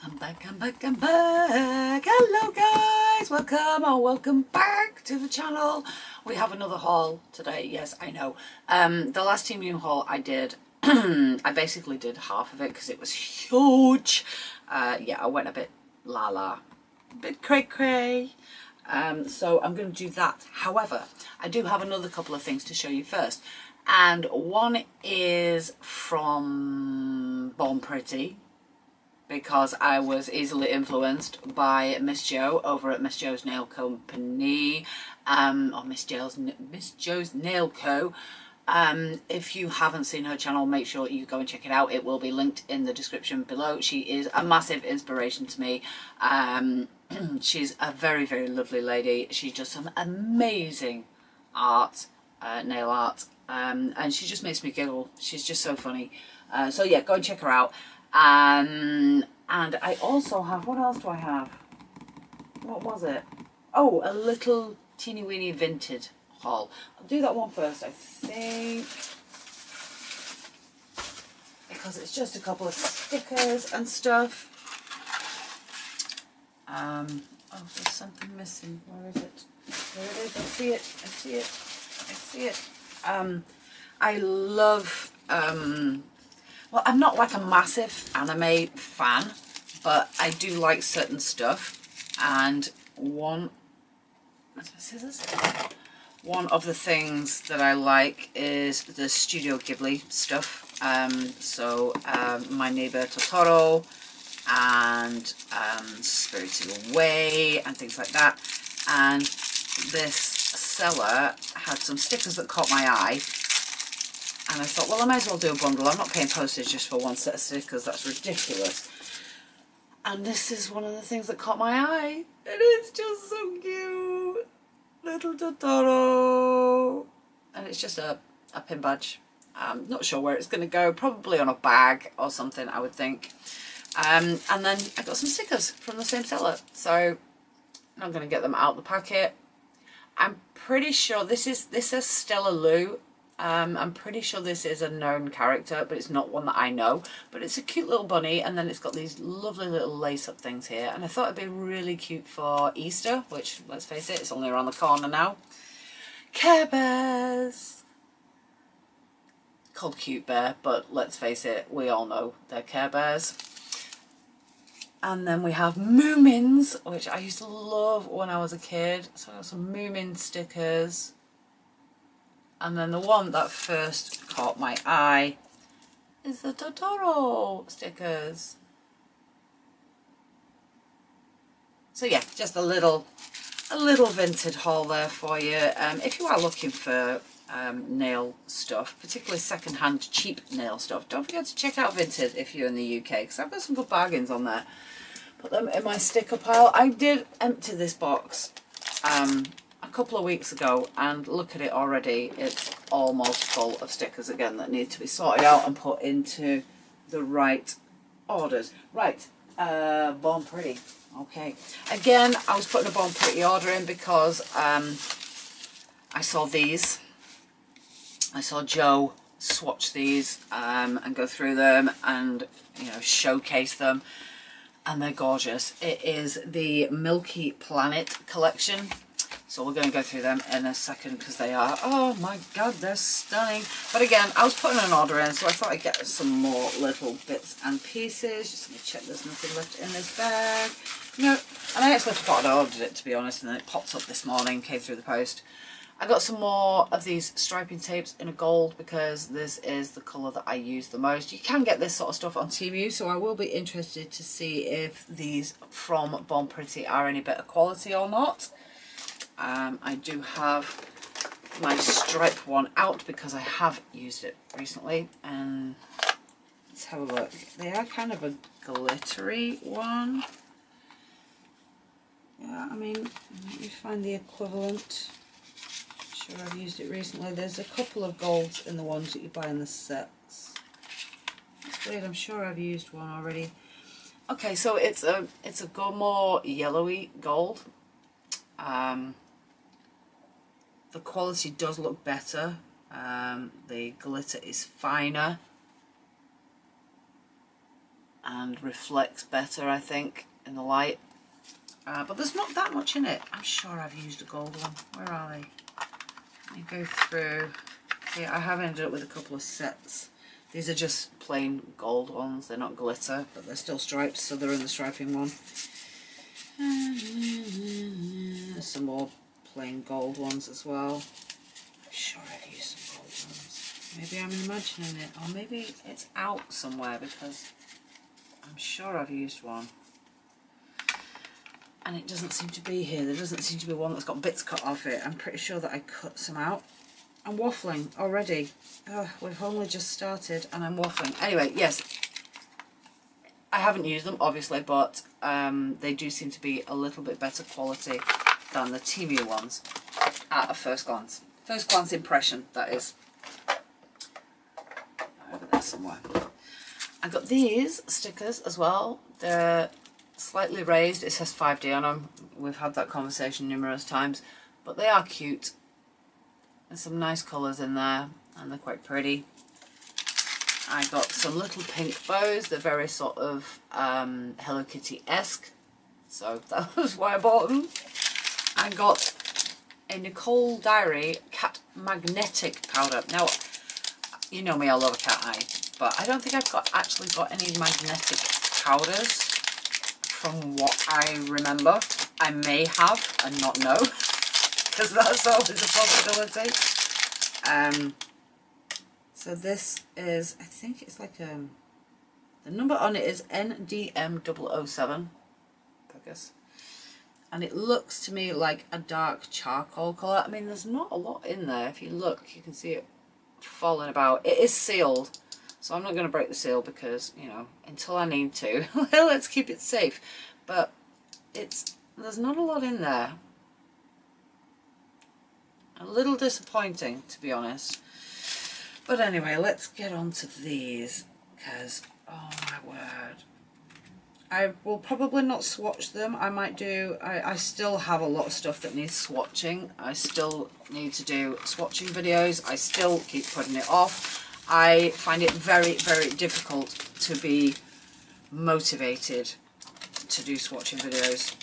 I'm back, I'm back, I'm back. Hello guys, welcome or welcome back to the channel. We have another haul today. Yes, I know. The last Temu haul I did, I basically did half of it because it was huge. Yeah, I went a bit a bit cray. So I'm going to do that. However, I do have another couple of things to show you first. And one is from Born Pretty, because I was easily influenced by Miss Jo over at Miss Jo's Nail Company, or Miss Jo's Nail Co. If you haven't seen her channel, make sure you go and check it out. It will be linked in the description below. She is a massive inspiration to me. She's a very, very lovely lady. She does some amazing art, nail art, and she just makes me giggle. She's just so funny. So yeah, go and check her out. And I also have, what else do I have? What was it? Oh, a little teeny weeny vintage haul. I'll do that one first, I think, because it's just a couple of stickers and stuff. Oh, there's something missing. Where is it? There it is. I see it. I see it. I see it. I love, well, I'm not like a massive anime fan, but I do like certain stuff. And one of the things that I like is the Studio Ghibli stuff. My Neighbor Totoro and Spirited Away and things like that. And this seller had some stickers that caught my eye. And I thought, well, I might as well do a bundle. I'm not paying postage just for one set of stickers. That's ridiculous. And this is one of the things that caught my eye. And it's just so cute. Little Totoro. And it's just a pin badge. I'm not sure where it's going to go. Probably on a bag or something, I would think. And then I got some stickers from the same seller. So I'm going to get them out the packet. I'm pretty sure this says Stella Lou. I'm pretty sure this is a known character, but it's not one that I know. But it's a cute little bunny, and then it's got these lovely little lace-up things here. And I thought it'd be really cute for Easter, which, let's face it, it's only around the corner now. Care Bears! Called Cute Bear, but let's face it, we all know they're Care Bears. And then we have Moomins, which I used to love when I was a kid. So I got some Moomin stickers. And then the one that first caught my eye is the Totoro stickers. So yeah, just a little vintage haul there for you. If you are looking for nail stuff, particularly second-hand cheap nail stuff, don't forget to check out Vinted if you're in the UK, because I've got some good bargains on there. Put them in my sticker pile. I did empty this box a couple of weeks ago, and look at it already. It's almost full of stickers again that need to be sorted out and put into the right orders. Right, Born Pretty. Okay, again, I was putting a Born Pretty order in because I saw these. I saw Jo swatch these and go through them and, you know, showcase them, and they're gorgeous. It is the Milky Planet collection. So we're going to go through them in a second because they are, oh my god, they're stunning. But again, I was putting an order in, so I thought I'd get some more little bits and pieces. Just going to check there's nothing left in this bag. No, and I actually forgot I ordered it, to be honest, and then it popped up this morning, came through the post. I got some more of these striping tapes in a gold because this is the colour that I use the most. You can get this sort of stuff on Temu, so I will be interested to see if these from Born Pretty are any better quality or not. I do have my stripe one out because I have used it recently, and let's have a look. They are kind of a glittery one. Yeah, I mean, let me find the equivalent. I'm sure I've used it recently. There's a couple of golds in the ones that you buy in the sets. That's weird, I'm sure I've used one already. Okay, so it's a more yellowy gold. The quality does look better. The glitter is finer. and reflects better, I think, in the light. But there's not that much in it. I'm sure I've used a gold one. Where are they? Let me go through. Yeah, I have ended up with a couple of sets. These are just plain gold ones. They're not glitter, but they're still striped, so they're in the striping one. Some more plain gold ones as well. I'm sure I've used some gold ones. Maybe I'm imagining it, or maybe it's out somewhere, because I'm sure I've used one. And it doesn't seem to be here. There doesn't seem to be one that's got bits cut off it. I'm pretty sure that I cut some out. I'm waffling already. Oh, we've only just started and I'm waffling. Anyway, yes, I haven't used them obviously, but they do seem to be a little bit better quality than the Temu ones at a first glance. First glance impression, that is. Over there somewhere. I got these stickers as well. They're slightly raised. It says 5D on them. We've had that conversation numerous times, but they are cute. There's some nice colours in there and they're quite pretty. I got some little pink bows. They're very sort of Hello Kitty-esque, so that was why I bought them. I got a Nicole Diary cat magnetic powder. Now, you know me, I love a cat eye, but I don't think I've actually got any magnetic powders from what I remember. I may have and not know, because that's always a possibility. So this is, I think it's like the number on it is NDM007, I guess. And it looks to me like a dark charcoal colour. I mean, there's not a lot in there. If you look, you can see it falling about. It is sealed, so I'm not going to break the seal because, you know, until I need to, let's keep it safe. But there's not a lot in there. A little disappointing, to be honest. But anyway, let's get on to these, because, oh my word. I will probably not swatch them. I might do, I still have a lot of stuff that needs swatching. I still need to do swatching videos. I still keep putting it off. I find it very, very difficult to be motivated to do swatching videos.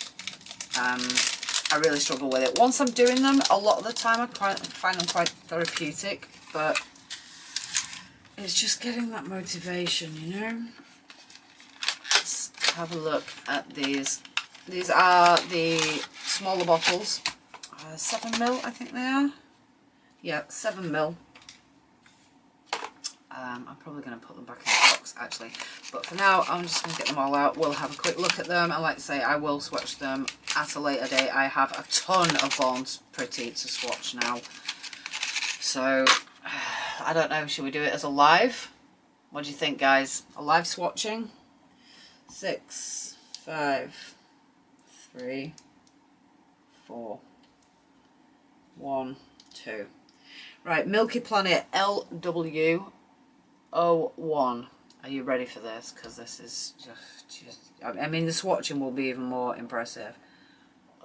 I really struggle with it. Once I'm doing them, a lot of the time I find them quite therapeutic, but it's just getting that motivation, you know. Let's have a look at these. These are the smaller bottles, 7ml I think they are. Yeah, 7ml. I'm probably going to put them back in the box actually, but for now I'm just going to get them all out. We'll have a quick look at them, and like I say, I will swatch them at a later date. I have a ton of Born's Pretty to swatch now, so I don't know, should we do it as a live? What do you think, guys? A live swatching? 6, 5, 3, 4, 1, 2. Right, Milky Planet LW01. Are you ready for this? Because this is just, I mean, the swatching will be even more impressive.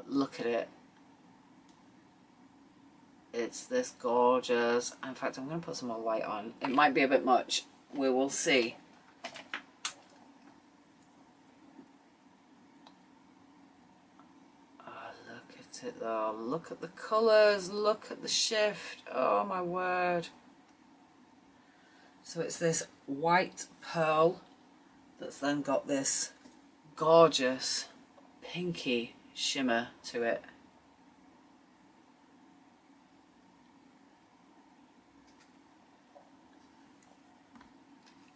Look at it. It's this gorgeous. In fact, I'm going to put some more light on. It might be a bit much. We will see. Oh, look at it though. Look at the colours. Look at the shift. Oh my word. So it's this white pearl that's then got this gorgeous pinky shimmer to it.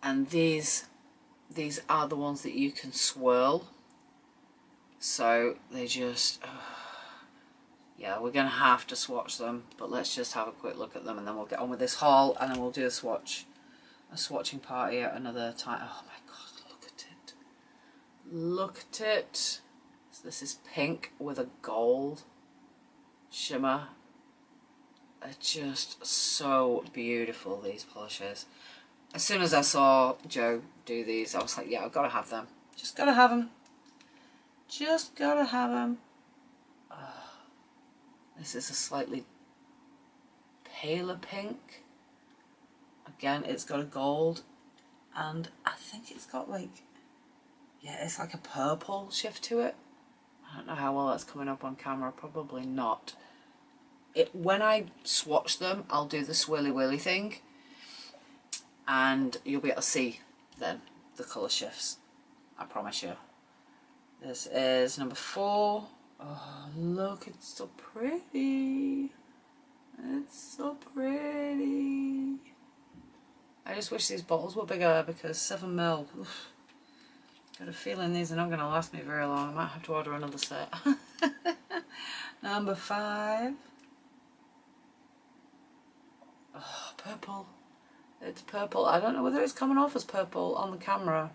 And these are the ones that you can swirl. So they just, yeah, we're going to have to swatch them, but let's just have a quick look at them and then we'll get on with this haul, and then we'll do a swatching party at another time. Oh my god, look at it. Look at it. So this is pink with a gold shimmer. They're just so beautiful, these polishes. As soon as I saw Joe do these, I was like, yeah, I've got to have them. Just got to have them. Just got to have them. Oh, this is a slightly paler pink. Again, it's got a gold, and I think it's got like yeah, it's like a purple shift to it. I don't know how well that's coming up on camera, probably not. When I swatch them, I'll do the swirly whirly thing, and you'll be able to see then the colour shifts, I promise you. This is number 4. Oh, look, it's so pretty. It's so pretty. I just wish these bottles were bigger because 7ml. Got a feeling these are not going to last me very long. I might have to order another set. Number 5. Oh, purple. It's purple. I don't know whether it's coming off as purple on the camera,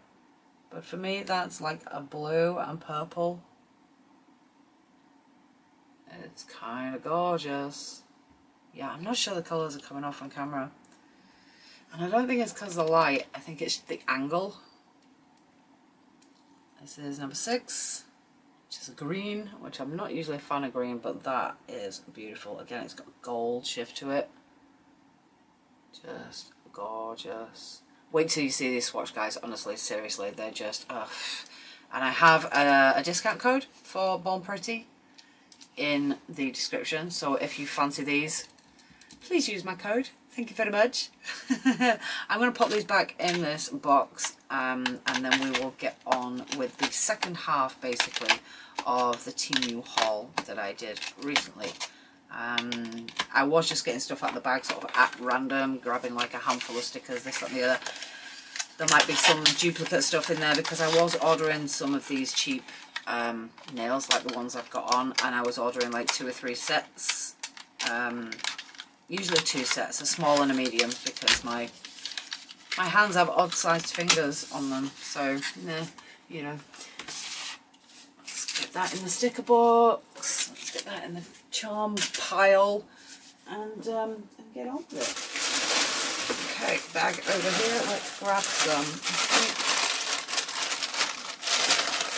but for me that's like a blue and purple. It's kind of gorgeous. Yeah, I'm not sure the colours are coming off on camera. And I don't think it's because of the light. I think it's the angle. This is number 6, which is a green, which I'm not usually a fan of green, but that is beautiful. Again, it's got a gold shift to it. Just gorgeous. Wait till you see these swatch, guys. Honestly, seriously, they're just ugh. And I have a discount code for Born Pretty in the description, so if you fancy these, please use my code. Thank you very much. I'm going to pop these back in this box, and then we will get on with the second half basically of the Temu haul that I did recently. I was just getting stuff out of the bag sort of at random, grabbing like a handful of stickers, this, that and the other. There might be some duplicate stuff in there because I was ordering some of these cheap nails like the ones I've got on, and I was ordering like 2 or 3 sets. Usually 2 sets, a small and a medium, because my hands have odd sized fingers on them, so you know. Let's get that in the sticker box, let's get that in the charm pile, and get on with it. Okay, bag over here, let's grab some.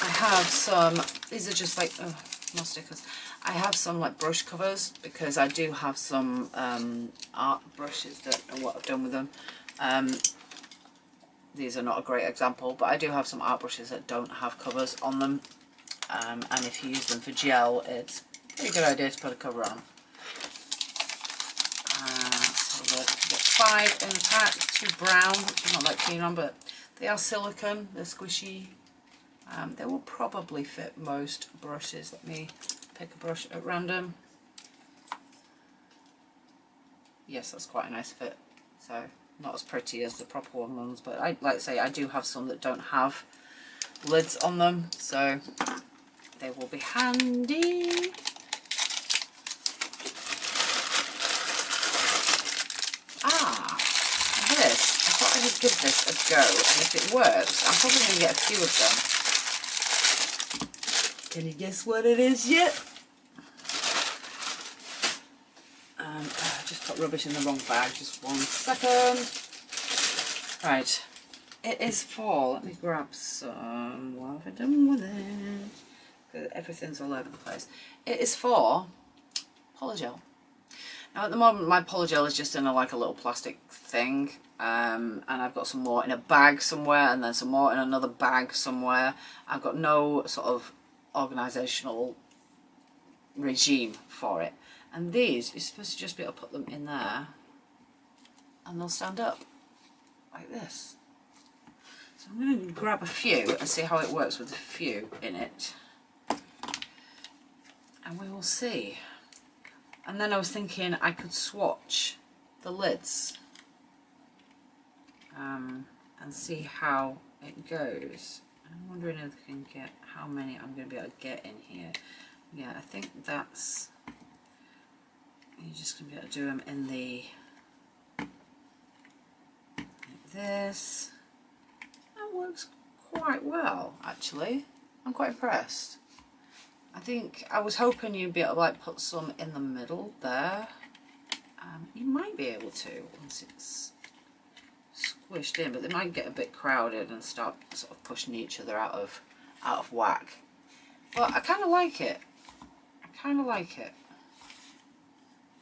I have some, these are just like, oh, more stickers. I have some like brush covers because I do have some art brushes that are what I've done with them. These are not a great example, but I do have some art brushes that don't have covers on them. And if you use them for gel, it's a pretty good idea to put a cover on. So we've got 5 in the pack, 2 brown, which I'm not that keen on, but they are silicone, they're squishy. They will probably fit most brushes. Let me pick a brush at random. Yes, that's quite a nice fit. So not as pretty as the proper ones, but I like to say I do have some that don't have lids on them, so they will be handy. This, I thought I would give this a go, and if it works, I'm probably going to get a few of them. Can you guess what it is yet? I just put rubbish in the wrong bag, just 1 second. Right, it is for, let me grab some, what have I done with it? Because everything's all over the place. It is for Polygel. Now at the moment my Polygel is just in like a little plastic thing, and I've got some more in a bag somewhere, and then some more in another bag somewhere. I've got no sort of organisational regime for it, and these, you're supposed to just be able to put them in there and they'll stand up like this. So I'm going to grab a few and see how it works with a few in it, and we will see. And then I was thinking I could swatch the lids and see how it goes. I'm wondering if I can get how many I'm going to be able to get in here. Yeah, I think that's, you're just going to be able to do them in the, like this. That works quite well, actually. I'm quite impressed. I think I was hoping you'd be able to like put some in the middle there. You might be able to once it's squished in, but they might get a bit crowded and start sort of pushing each other out of whack. But I kind of like it. I kind of like it.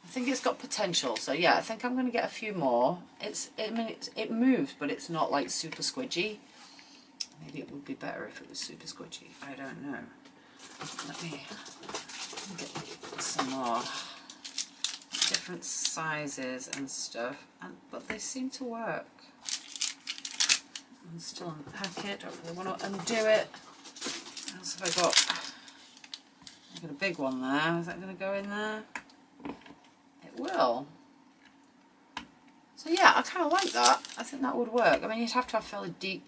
I think it's got potential. So yeah, I think I'm going to get a few more. I mean, it moves, but it's not like super squidgy. Let me Maybe it would be better if it was super squishy. I don't know. Let me get some more different sizes and stuff, but they seem to work. I'm still unpack it, don't really want to undo it. What else have I got? I've got a big one there. Is that going to go in there? It will. So yeah, I kind of like that. I think that would work. I mean, you'd have to have fairly deep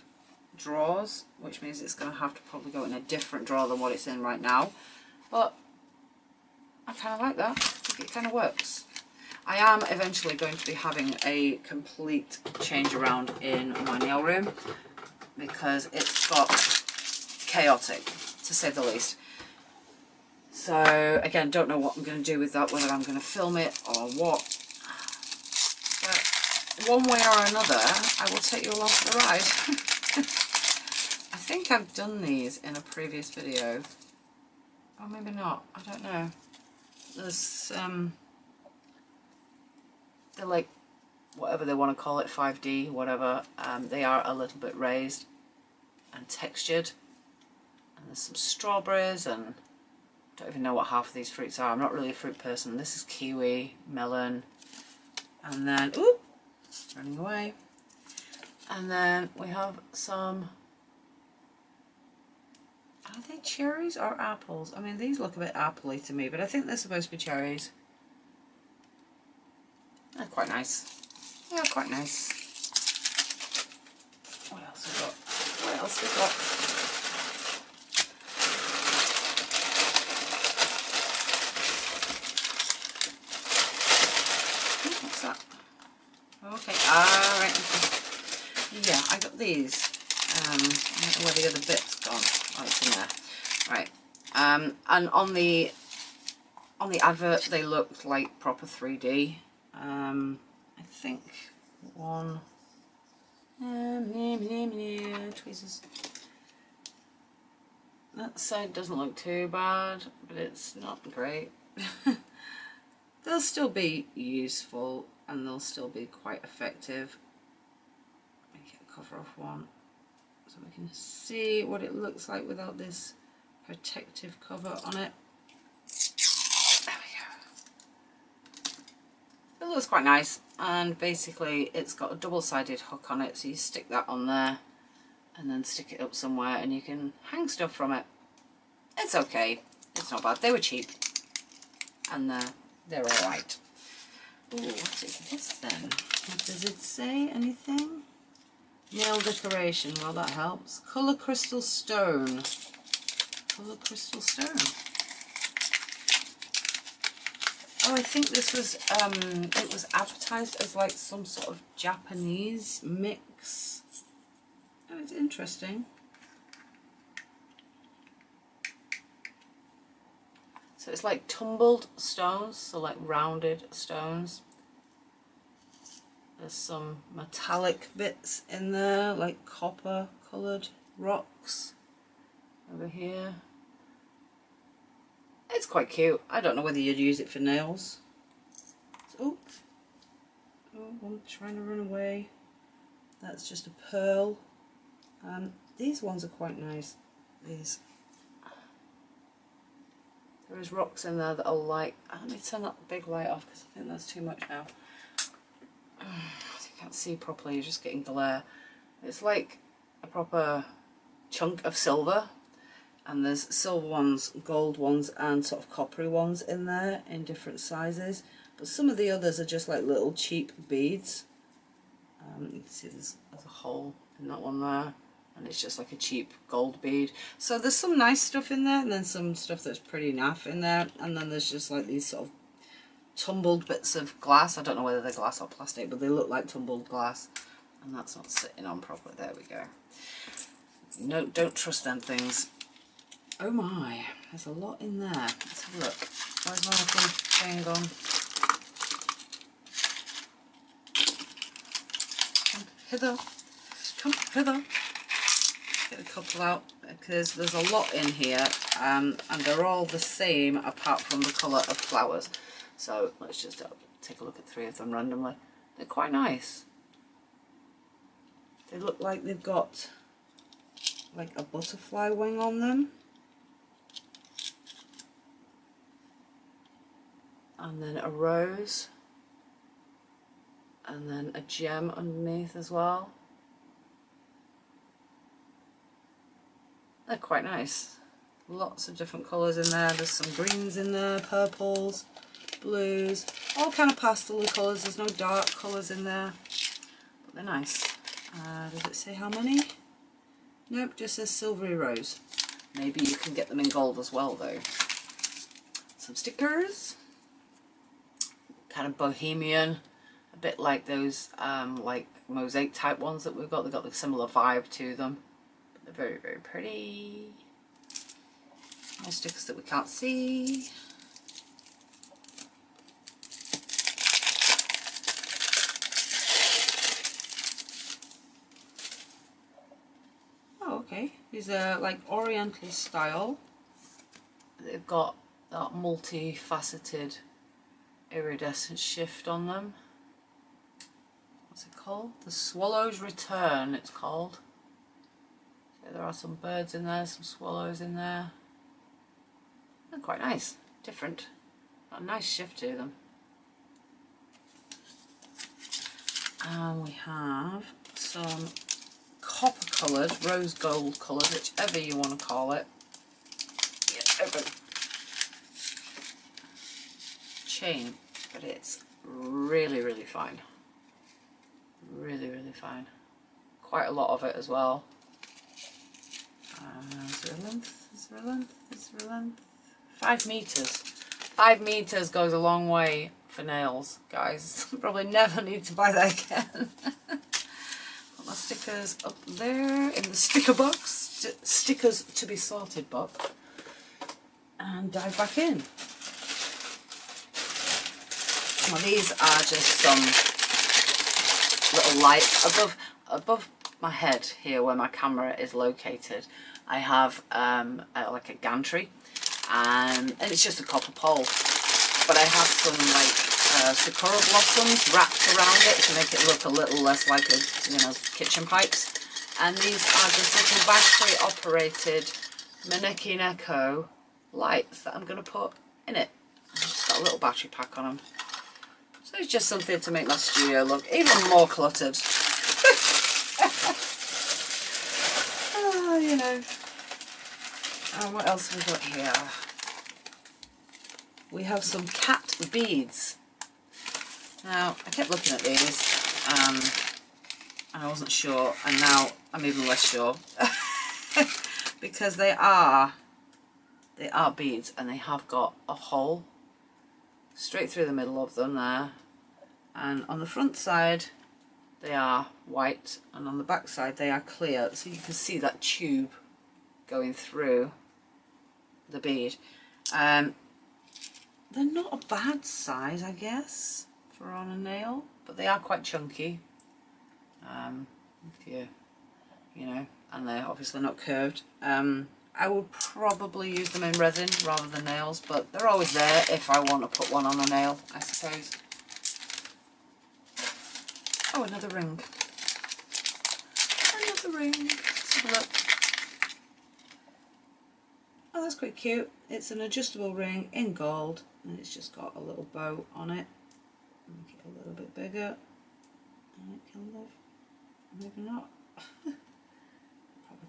drawers, which means it's going to have to probably go in a different drawer than what it's in right now. But I kind of like that. I think it kind of works. I am eventually going to be having a complete change around in my nail room because it's got chaotic, to say the least. So again, don't know what I'm going to do with that, whether I'm going to film it or what. But one way or another, I will take you along for the ride. I think I've done these in a previous video. Or maybe not, I don't know. There's they're like, whatever they want to call it, 5D, whatever. They are a little bit raised and textured. And there's some strawberries, and I don't even know what half of these fruits are. I'm not really a fruit person. This is kiwi, melon, and then, ooh, running away. And then we have some, are they cherries or apples? I mean, these look a bit appley to me, but I think they're supposed to be cherries. They're quite nice. Yeah, quite nice. What else we got? What else we got? Ooh, what's that? Okay, alright. Yeah, I got these. I don't know where the other bit's gone. Oh, it's in there. Right. And on the advert, they looked like proper 3D. I think one, tweezers. That side doesn't look too bad, but it's not great. They'll still be useful and they'll still be quite effective. Let me get a cover off one so we can see what it looks like without this protective cover on it. It looks quite nice, and basically it's got a double-sided hook on it, so you stick that on there and then stick it up somewhere and you can hang stuff from it. It's okay, it's not bad. They were cheap and they're alright. Ooh, what is this then? What does it say? Anything? Nail decoration, well that helps. Colour crystal stone. Colour crystal stone. Oh, I think this was, it was advertised as like some sort of Japanese mix. Oh, it's interesting. So it's like tumbled stones, so like rounded stones. There's some metallic bits in there, like copper coloured rocks over here. It's quite cute. I don't know whether you'd use it for nails. Oh, one trying to run away. That's just a pearl. These ones are quite nice. These. There is rocks in there that are light. Let me turn that big light off because I think that's too much now. You can't see properly, you're just getting glare. It's like a proper chunk of silver. And there's silver ones, gold ones, and sort of coppery ones in there in different sizes. But some of the others are just like little cheap beads. You can see there's a hole in that one there. And it's just like a cheap gold bead. So there's some nice stuff in there, and then some stuff that's pretty naff in there. And then there's just like these sort of tumbled bits of glass. I don't know whether they're glass or plastic, but they look like tumbled glass. And that's not sitting on properly. There we go. No, don't trust them things. Oh my, there's a lot in there. Let's have a look. Where's my little thing gone? Come hither. Come hither. Get a couple out because there's a lot in here, and they're all the same apart from the colour of flowers. So let's just take a look at 3 of them randomly. They're quite nice. They look like they've got like a butterfly wing on them. And then a rose. And then a gem underneath as well. They're quite nice. Lots of different colours in there. There's some greens in there, purples, blues, all kind of pastel colours. There's no dark colours in there, but they're nice. Does it say how many? Nope, just says silvery rose. Maybe you can get them in gold as well though. Some stickers, kind of bohemian, a bit like those like mosaic type ones that we've got. They've got a similar vibe to them, but they're very, very pretty. More stickers that we can't see. Oh, okay. These are like oriental style. They've got that multi-faceted iridescent shift on them. What's it called? The Swallow's Return, it's called. So there are some birds in there, some swallows in there. They're quite nice, different. Got a nice shift to them. And we have some copper coloured, rose gold coloured, whichever you want to call it. Yeah, open. Chain, but it's really, really fine. Really, really fine. Quite a lot of it as well. Is there a length? Is there a length? Is there a length? 5 meters. 5 meters goes a long way for nails, guys. Probably never need to buy that again. Put my stickers up there in the sticker box. Stickers to be sorted box. And dive back in. Well, these are just some little lights above my head here where my camera is located. I have like a gantry, and it's just a copper pole, but I have some like sakura blossoms wrapped around it to make it look a little less like a, you know, kitchen pipes. And these are just little battery operated Maneki Neko lights that I'm going to put in it. I've just got a little battery pack on them. So it's just something to make my studio look even more cluttered. You know. What else have we got here? We have some cat beads. Now, I kept looking at these, and I wasn't sure, and now I'm even less sure. Because they are beads, and they have got a hole straight through the middle of them there. And on the front side, they are white, and on the back side they are clear, so you can see that tube going through the bead. They're not a bad size, I guess, for on a nail, but they are quite chunky. If you know, and they're obviously not curved. I would probably use them in resin rather than nails, but they're always there if I want to put one on a nail, I suppose. Oh, another ring. Another ring. Let's have a look. Oh, that's quite cute. It's an adjustable ring in gold, and it's just got a little bow on it. Make it a little bit bigger. And it kind of, maybe not. Probably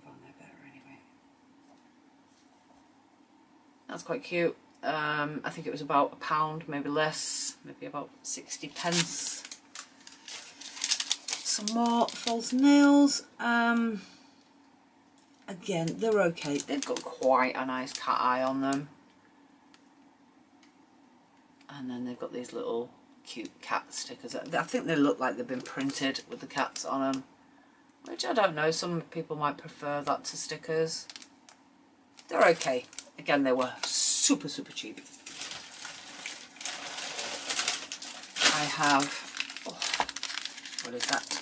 gone there better anyway. That's quite cute. I think it was about £1, maybe less, maybe about 60 pence. Some more false nails. Again, they're okay. They've got quite a nice cat eye on them. And then they've got these little cute cat stickers. I think they look like they've been printed with the cats on them, which I don't know. Some people might prefer that to stickers. They're okay. Again, they were super, super cheap. I have, oh, what is that?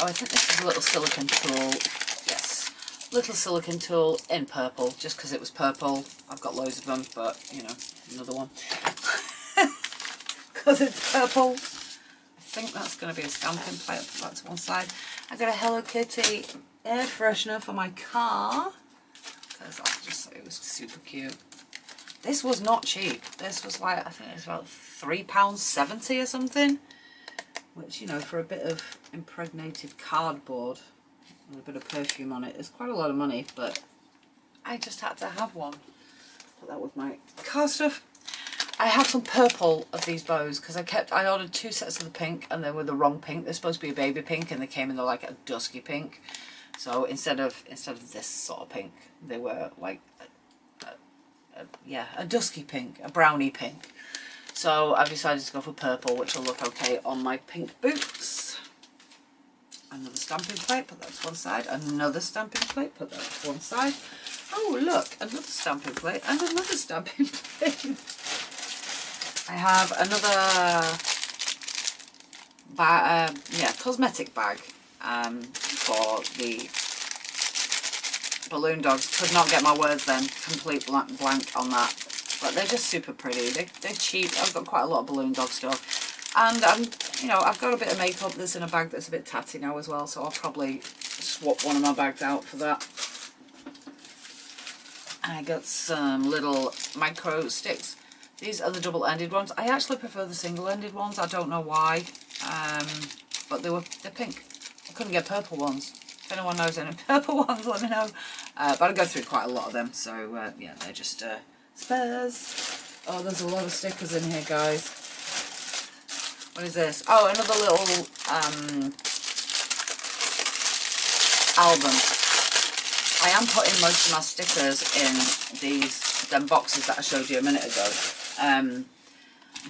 Oh, I think this is a little silicone tool. Yes, little silicone tool in purple, just because it was purple. I've got loads of them, but, you know, another one. Because it's purple. I think that's going to be a stamping plate. I'll put that to one side. I've got a Hello Kitty air freshener for my car, because I just thought it was super cute. This was not cheap. This was like, I think it was about £3.70 or something, which, you know, for a bit of impregnated cardboard and a bit of perfume on it is quite a lot of money, but I just had to have one. Put that with my car stuff. I have some purple of these bows because I ordered 2 sets of the pink and they were the wrong pink. They're supposed to be a baby pink and they came in like a dusky pink. So instead of this sort of pink, they were like a dusky pink, a brownie pink. So I've decided to go for purple, which will look okay on my pink boots. Another stamping plate, put that to one side. Another stamping plate, put that to one side. Oh look, another stamping plate and another stamping plate. I have another cosmetic bag for the balloon dogs. Could not get my words then, complete blank on that. But they're just super pretty. They're cheap. I've got quite a lot of balloon dog stuff. And I've got a bit of makeup that's in a bag that's a bit tatty now as well, so I'll probably swap one of my bags out for that. And I got some little micro sticks. These are the double-ended ones. I actually prefer the single-ended ones. I don't know why, but they're pink. I couldn't get purple ones. If anyone knows any purple ones, let me know. But I go through quite a lot of them, so yeah, they're just spares. Oh, there's a lot of stickers in here, guys. What is this? Oh, another little album. I am putting most of my stickers in them boxes that I showed you a minute ago.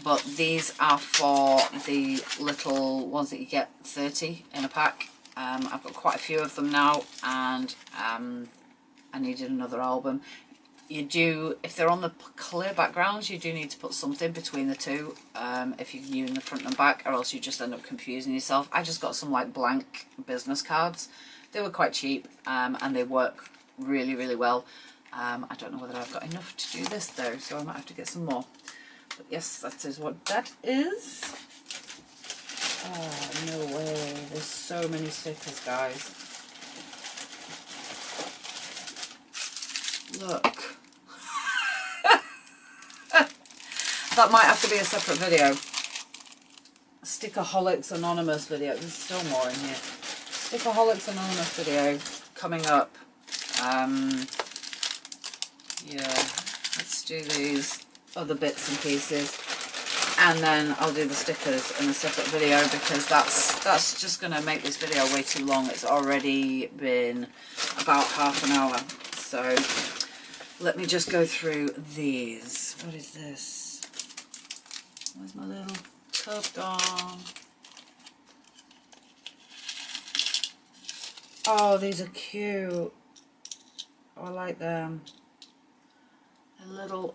But these are for the little ones that you get 30 in a pack. I've got quite a few of them now, and I needed another album. You do, if they're on the clear backgrounds, you do need to put something between the two, if you're using the front and back, or else you just end up confusing yourself. I just got some like blank business cards. They were quite cheap, and they work really, really well. I don't know whether I've got enough to do this though, so I might have to get some more. But yes, that is what that is. Oh, no way. There's so many stickers, guys. Look. That might have to be a separate video. Stickerholics Anonymous video. There's still more in here. Stickerholics Anonymous video coming up. Yeah, let's do these other bits and pieces, and then I'll do the stickers in a separate video, because that's just going to make this video way too long. It's already been about half an hour, so let me just go through these. What is this? Where's my little tub gone? Oh, these are cute. Oh, I like them. They're little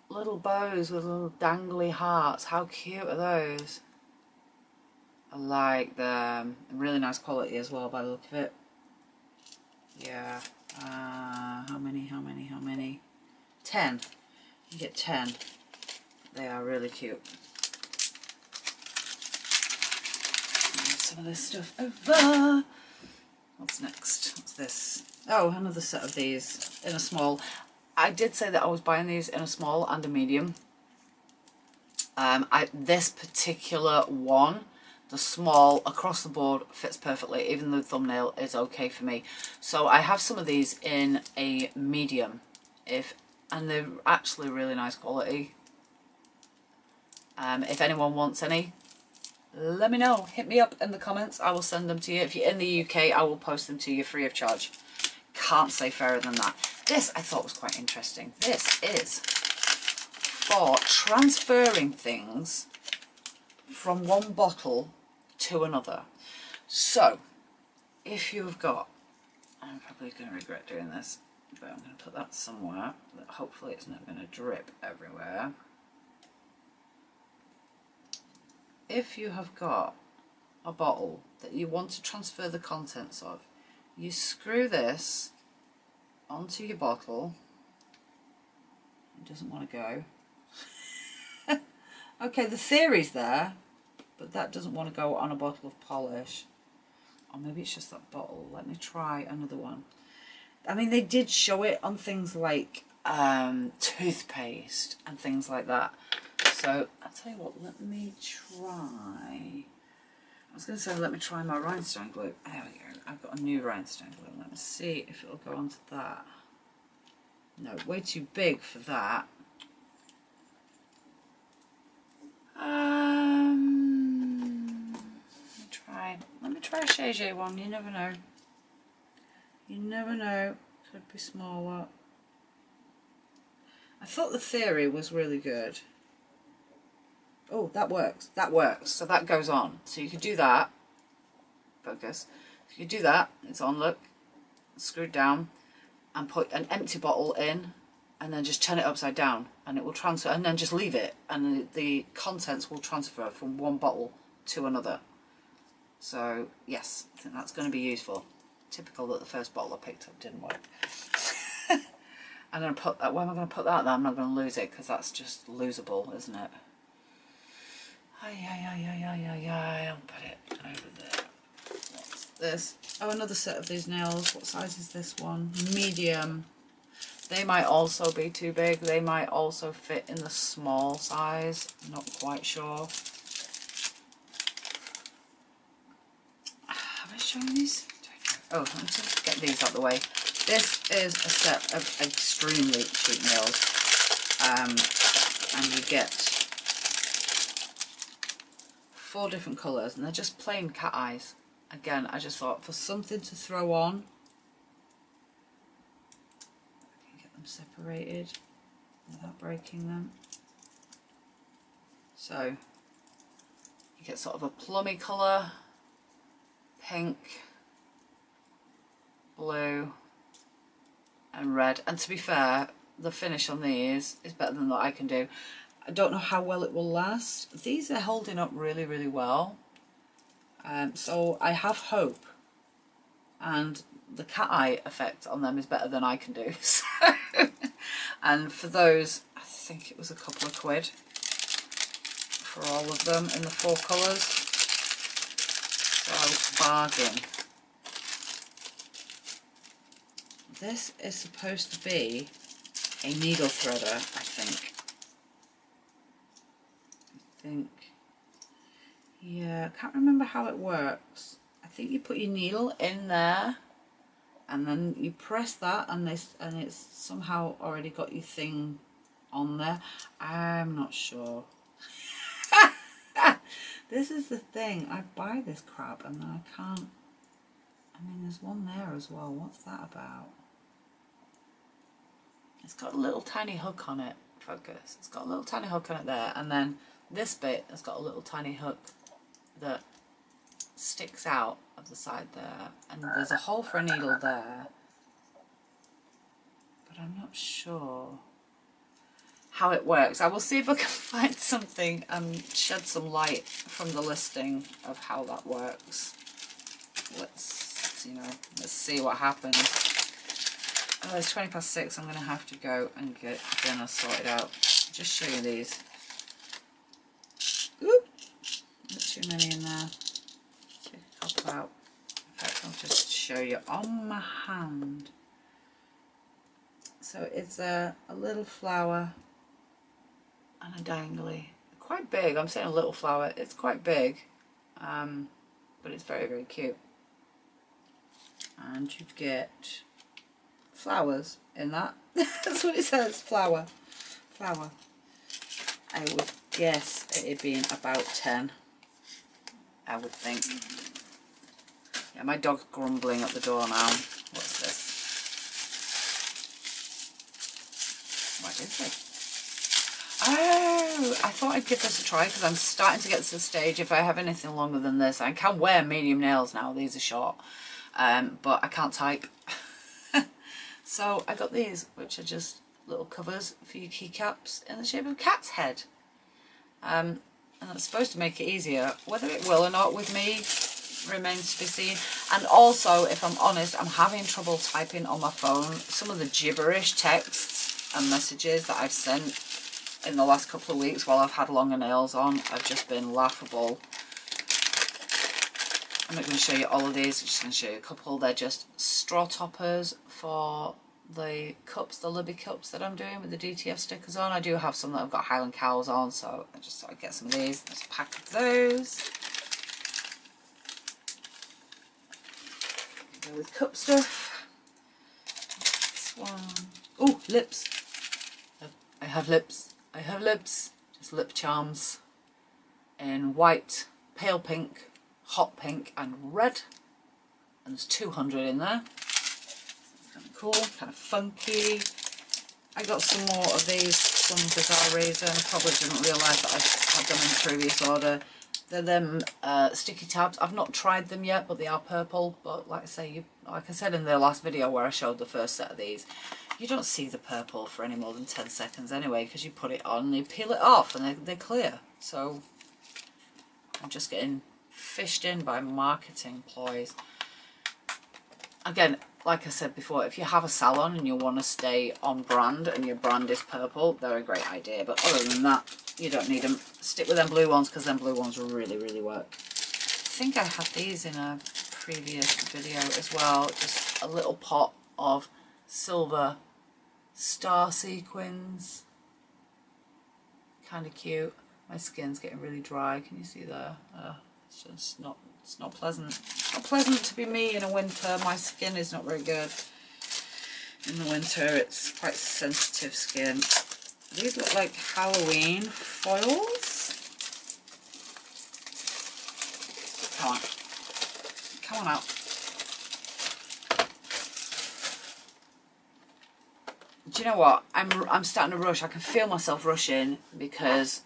bows with little dangly hearts. How cute are those? I like them. Really nice quality as well by the look of it. Yeah. How many? 10. You get 10. They are really cute. Some of this stuff over. What's next? What's this? Oh, another set of these in a small. I did say that I was buying these in a small and a medium. This particular one, the small across the board, fits perfectly. Even the thumbnail is okay for me. So I have some of these in a medium, and they're actually really nice quality. If anyone wants any, let me know. Hit me up in the comments. I will send them to you. If you're in the UK, I will post them to you free of charge. Can't say fairer than that. This I thought was quite interesting. This is for transferring things from one bottle to another. So, if you've got, I'm probably going to regret doing this, but I'm going to put that somewhere that hopefully it's not going to drip everywhere. If you have got a bottle that you want to transfer the contents of, you screw this onto your bottle. It doesn't want to go. Okay, the theory's there, but that doesn't want to go on a bottle of polish. Or maybe it's just that bottle. Let me try another one. I mean, they did show it on things like toothpaste and things like that. So I'll tell you what, let me try. I was going to say, let me try my rhinestone glue. There we go. I've got a new rhinestone glue. Let me see if it'll go onto that. No, way too big for that. Let me try a Shege one. You never know. You never know. Could be smaller. I thought the theory was really good. Oh, that works. That works. So that goes on. So you could do that. Focus. You could do that. It's on, look. Screwed down. And put an empty bottle in. And then just turn it upside down. And it will transfer. And then just leave it. And the contents will transfer from one bottle to another. So, yes. I think that's going to be useful. Typical that the first bottle I picked up didn't work. I'm going to put that. Where am I going to put that? I'm not going to lose it because that's just losable, isn't it? I'll put it over there. What's this? Oh, another set of these nails. What size is this one? Medium. They might also be too big. They might also fit in the small size. Not quite sure. Have I shown these? Oh, let me just get these out of the way. This is a set of extremely cheap nails. And you get 4 different colours, and they're just plain cat eyes. Again, I just thought for something to throw on, I can get them separated without breaking them. So you get sort of a plummy colour, pink, blue and red. And to be fair, the finish on these is better than what I can do. I don't know how well it will last. These are holding up really, really well. So I have hope. And the cat eye effect on them is better than I can do. So, and for those, I think it was a couple of quid for all of them in the 4 colours. So bargain. This is supposed to be a needle threader, I think. Yeah, I can't remember how it works. I think you put your needle in there and then you press that and it's somehow already got your thing on there. I'm not sure. This is the thing. I buy this crap and then I can't. I mean, there's one there as well. What's that about? It's got a little tiny hook on it. Focus. It's got a little tiny hook on it there, and then this bit has got a little tiny hook that sticks out of the side there, and there's a hole for a needle there, but I'm not sure how it works. I will see if I can find something and shed some light from the listing of how that works. Let's see what happens. Oh, it's 6:20. I'm going to have to go and get dinner sorted out. Just show you these. Oop! Not too many in there. Take a couple out. In fact, I'll just show you on my hand. So it's a little flower and a dangly. Quite big. I'm saying a little flower. It's quite big. But it's very, very cute. And you get flowers in that. That's what it says, flower. Flower. I would guess it'd be about 10. I would think. Yeah, my dog's grumbling at the door now. What's this? What is it? Oh, I thought I'd give this a try because I'm starting to get to the stage. If I have anything longer than this, I can wear medium nails now. These are short. But I can't type. So I got these, which are just little covers for your keycaps in the shape of a cat's head. And that's supposed to make it easier. Whether it will or not with me remains to be seen. And also, if I'm honest, I'm having trouble typing on my phone. Some of the gibberish texts and messages that I've sent in the last couple of weeks while I've had longer nails on have just been laughable. I'm not going to show you all of these, I'm just going to show you a couple. They're just straw toppers for the cups, the Libby cups that I'm doing with the DTF stickers on. I do have some that have got Highland Cows on, so I just thought I'd get some of these. There's a pack of those. Go with cup stuff. This one. Oh, lips. I have lips. I have lips. Just lip charms in white, pale pink, hot pink and red. And there's 200 in there. It's kind of cool, kind of funky. I got some more of these, some bizarre reason. Probably didn't realise that I had them in previous order. They're them sticky tabs. I've not tried them yet, but they are purple. But like I say, like I said in the last video where I showed the first set of these, you don't see the purple for any more than 10 seconds anyway, because you put it on and you peel it off and they're clear. So I'm just getting fished in by marketing ploys. Again, like I said before, if you have a salon and you want to stay on brand and your brand is purple, they're a great idea. But other than that, you don't need them. Stick with them blue ones, because them blue ones really, really work. I think I had these in a previous video as well. Just a little pot of silver star sequins. Kind of cute. My skin's getting really dry. Can you see there? It's just not. It's not pleasant. It's not pleasant to be me in a winter. My skin is not very good in the winter. It's quite sensitive skin. These look like Halloween foils. Come on. Come on out. Do you know what? I'm starting to rush. I can feel myself rushing because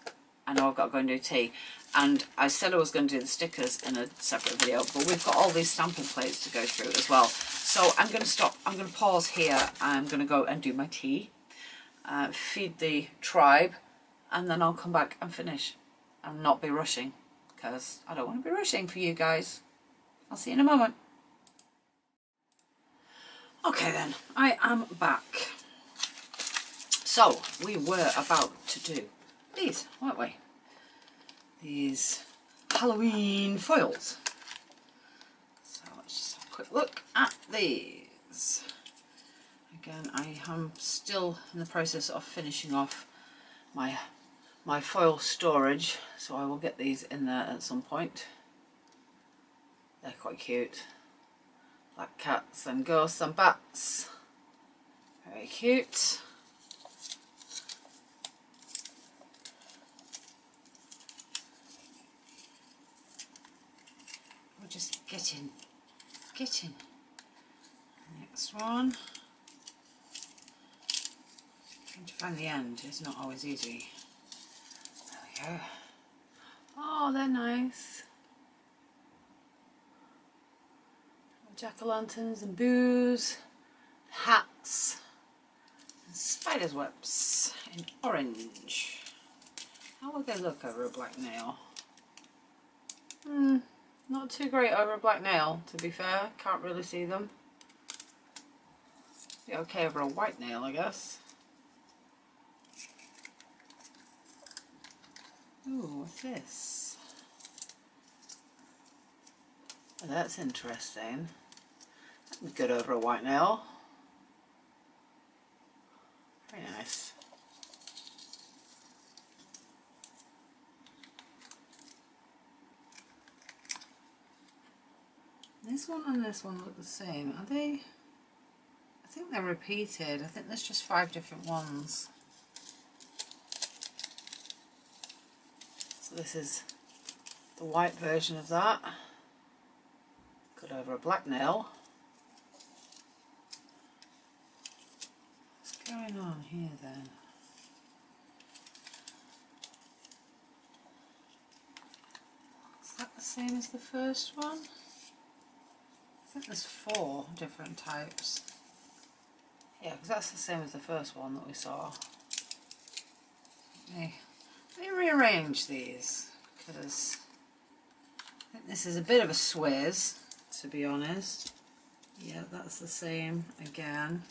I know I've got to go and do tea. And I said I was going to do the stickers in a separate video, but we've got all these stamping plates to go through as well. So I'm going to stop. I'm going to pause here. I'm going to go and do my tea, feed the tribe, and then I'll come back and finish and not be rushing, because I don't want to be rushing for you guys. I'll see you in a moment. Okay then, I am back. So we were about to do these, weren't we? These Halloween foils. So let's just have a quick look at these. Again, I am still in the process of finishing off my foil storage, so I will get these in there at some point. They're quite cute. Black cats and ghosts and bats. Very cute. Just get in. Next one. Trying to find the end is not always easy. There we go. Oh, they're nice. Jack-o'-lanterns and boos, hats, and spider's webs in orange. How would they look over a black nail? Not too great over a black nail, to be fair. Can't really see them. Be okay over a white nail, I guess. Ooh, what's this? Oh, that's interesting. That'd be good over a white nail. Very nice. This one and this one look the same. Are they? I think they're repeated. I think there's just 5 different ones. So this is the white version of that. Good over a black nail. What's going on here then? Is that the same as the first one? I think there's 4 different types. Yeah, because that's the same as the first one that we saw. Let me rearrange these, because I think this is a bit of a swizz, to be honest. Yeah, that's the same again.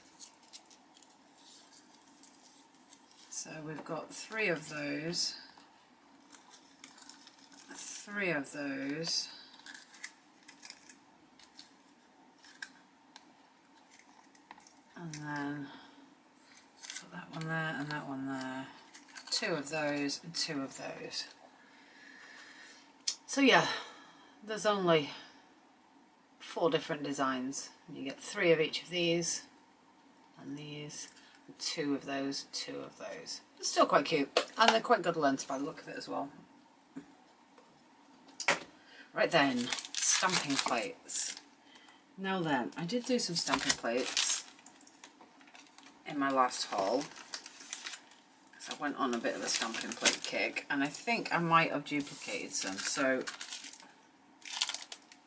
So we've got 3 of those. 3 of those. And then put that one there and that one there. 2 of those and 2 of those. So yeah, there's only 4 different designs. You get 3 of each of these and these, and 2 of those, 2 of those. It's still quite cute, and they're quite good lengths by the look of it as well. Right then, stamping plates. Now then, I did do some stamping plates in my last haul. I went on a bit of a stamping plate kick, and I think I might have duplicated some. So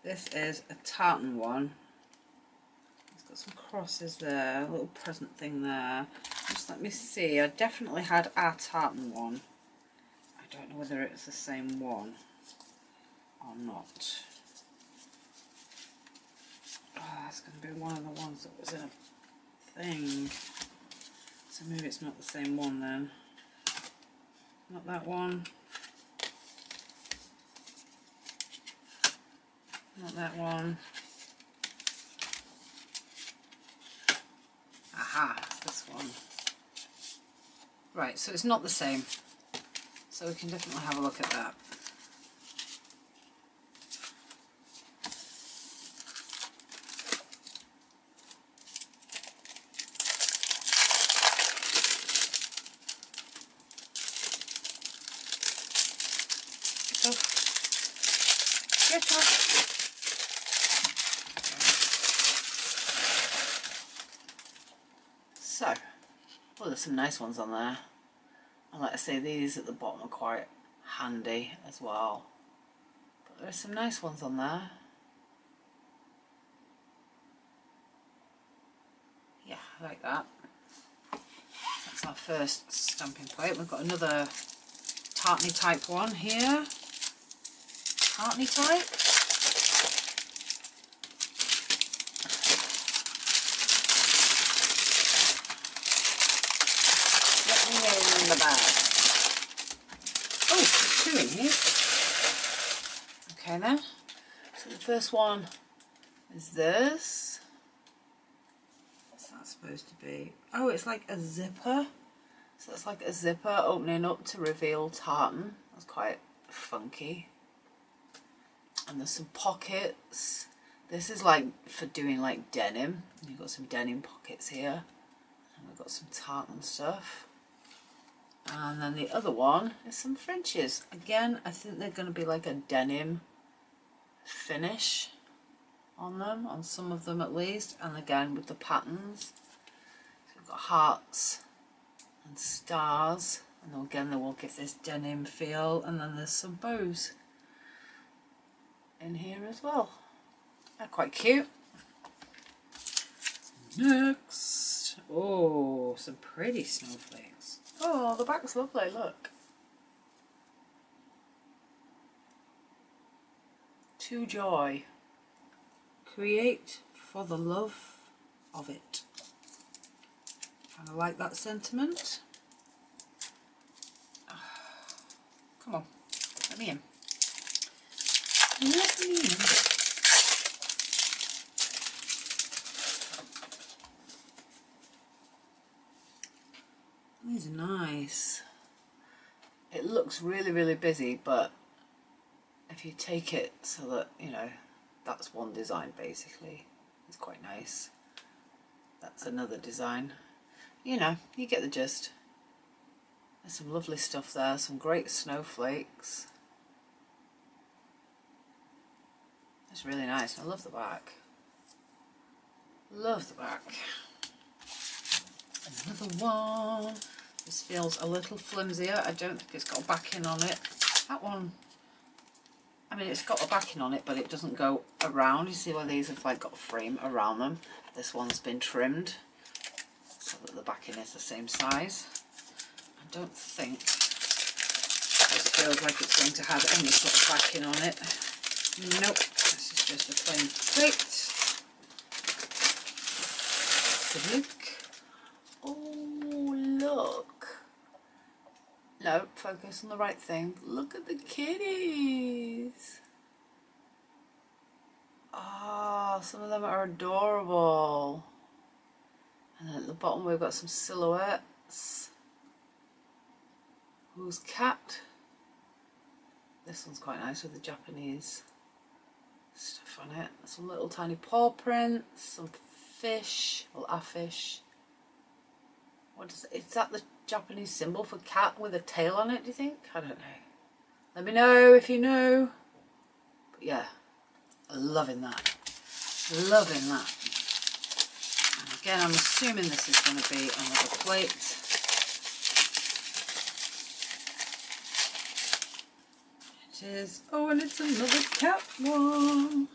this is a tartan one. It's got some crosses there, a little present thing there. Just let me see. I definitely had our tartan one. I don't know whether it's the same one or not. Oh, it's going to be one of the ones that was in a thing. So maybe it's not the same one then. Not that one. Not that one. Aha, it's this one. Right, so it's not the same. So we can definitely have a look at that. So, well, there's some nice ones on there, and like I say, these at the bottom are quite handy as well, but there are some nice ones on there. Yeah, I like that. That's our first stamping plate. We've got another tartany type one here. Tartany type. In the bag. Oh, there's 2 in here. Okay then. So the first one is this. What's that supposed to be? Oh, it's like a zipper. So it's like a zipper opening up to reveal tartan. That's quite funky. And there's some pockets. This is like for doing like denim. You've got some denim pockets here. And we've got some tartan stuff. And then the other one is some Frenches. Again, I think they're going to be like a denim finish on them, on some of them at least. And again, with the patterns. So we've got hearts and stars. And again, they will give this denim feel. And then there's some bows in here as well. They're quite cute. Next. Oh, some pretty snowflakes. Oh, the back's lovely, look. To joy. Create for the love of it. And I like that sentiment. Come on, let me in. Let me in. These are nice. It looks really, really busy, but if you take it so that, you know, that's one design basically. It's quite nice. That's another design. You know, you get the gist. There's some lovely stuff there, some great snowflakes. It's really nice. I love the back. Love the back. Another one. This feels a little flimsier. I don't think it's got a backing on it. That one, I mean, it's got a backing on it, but it doesn't go around. You see where these have like got a frame around them. This one's been trimmed so that the backing is the same size. I don't think this feels like it's going to have any sort of backing on it. Nope, this is just a plain plate. So look. Oh, look. No, focus on the right thing. Look at the kitties. Ah, some of them are adorable. And then at the bottom we've got some silhouettes. Who's cat? This one's quite nice with the Japanese stuff on it. Some little tiny paw prints, some fish, well, a fish. What is that the Japanese symbol for cat with a tail on it, do you think? I don't know. Let me know if you know. But yeah, loving that. Loving that. And again, I'm assuming this is going to be another plate. It is. Oh, and it's another cat one.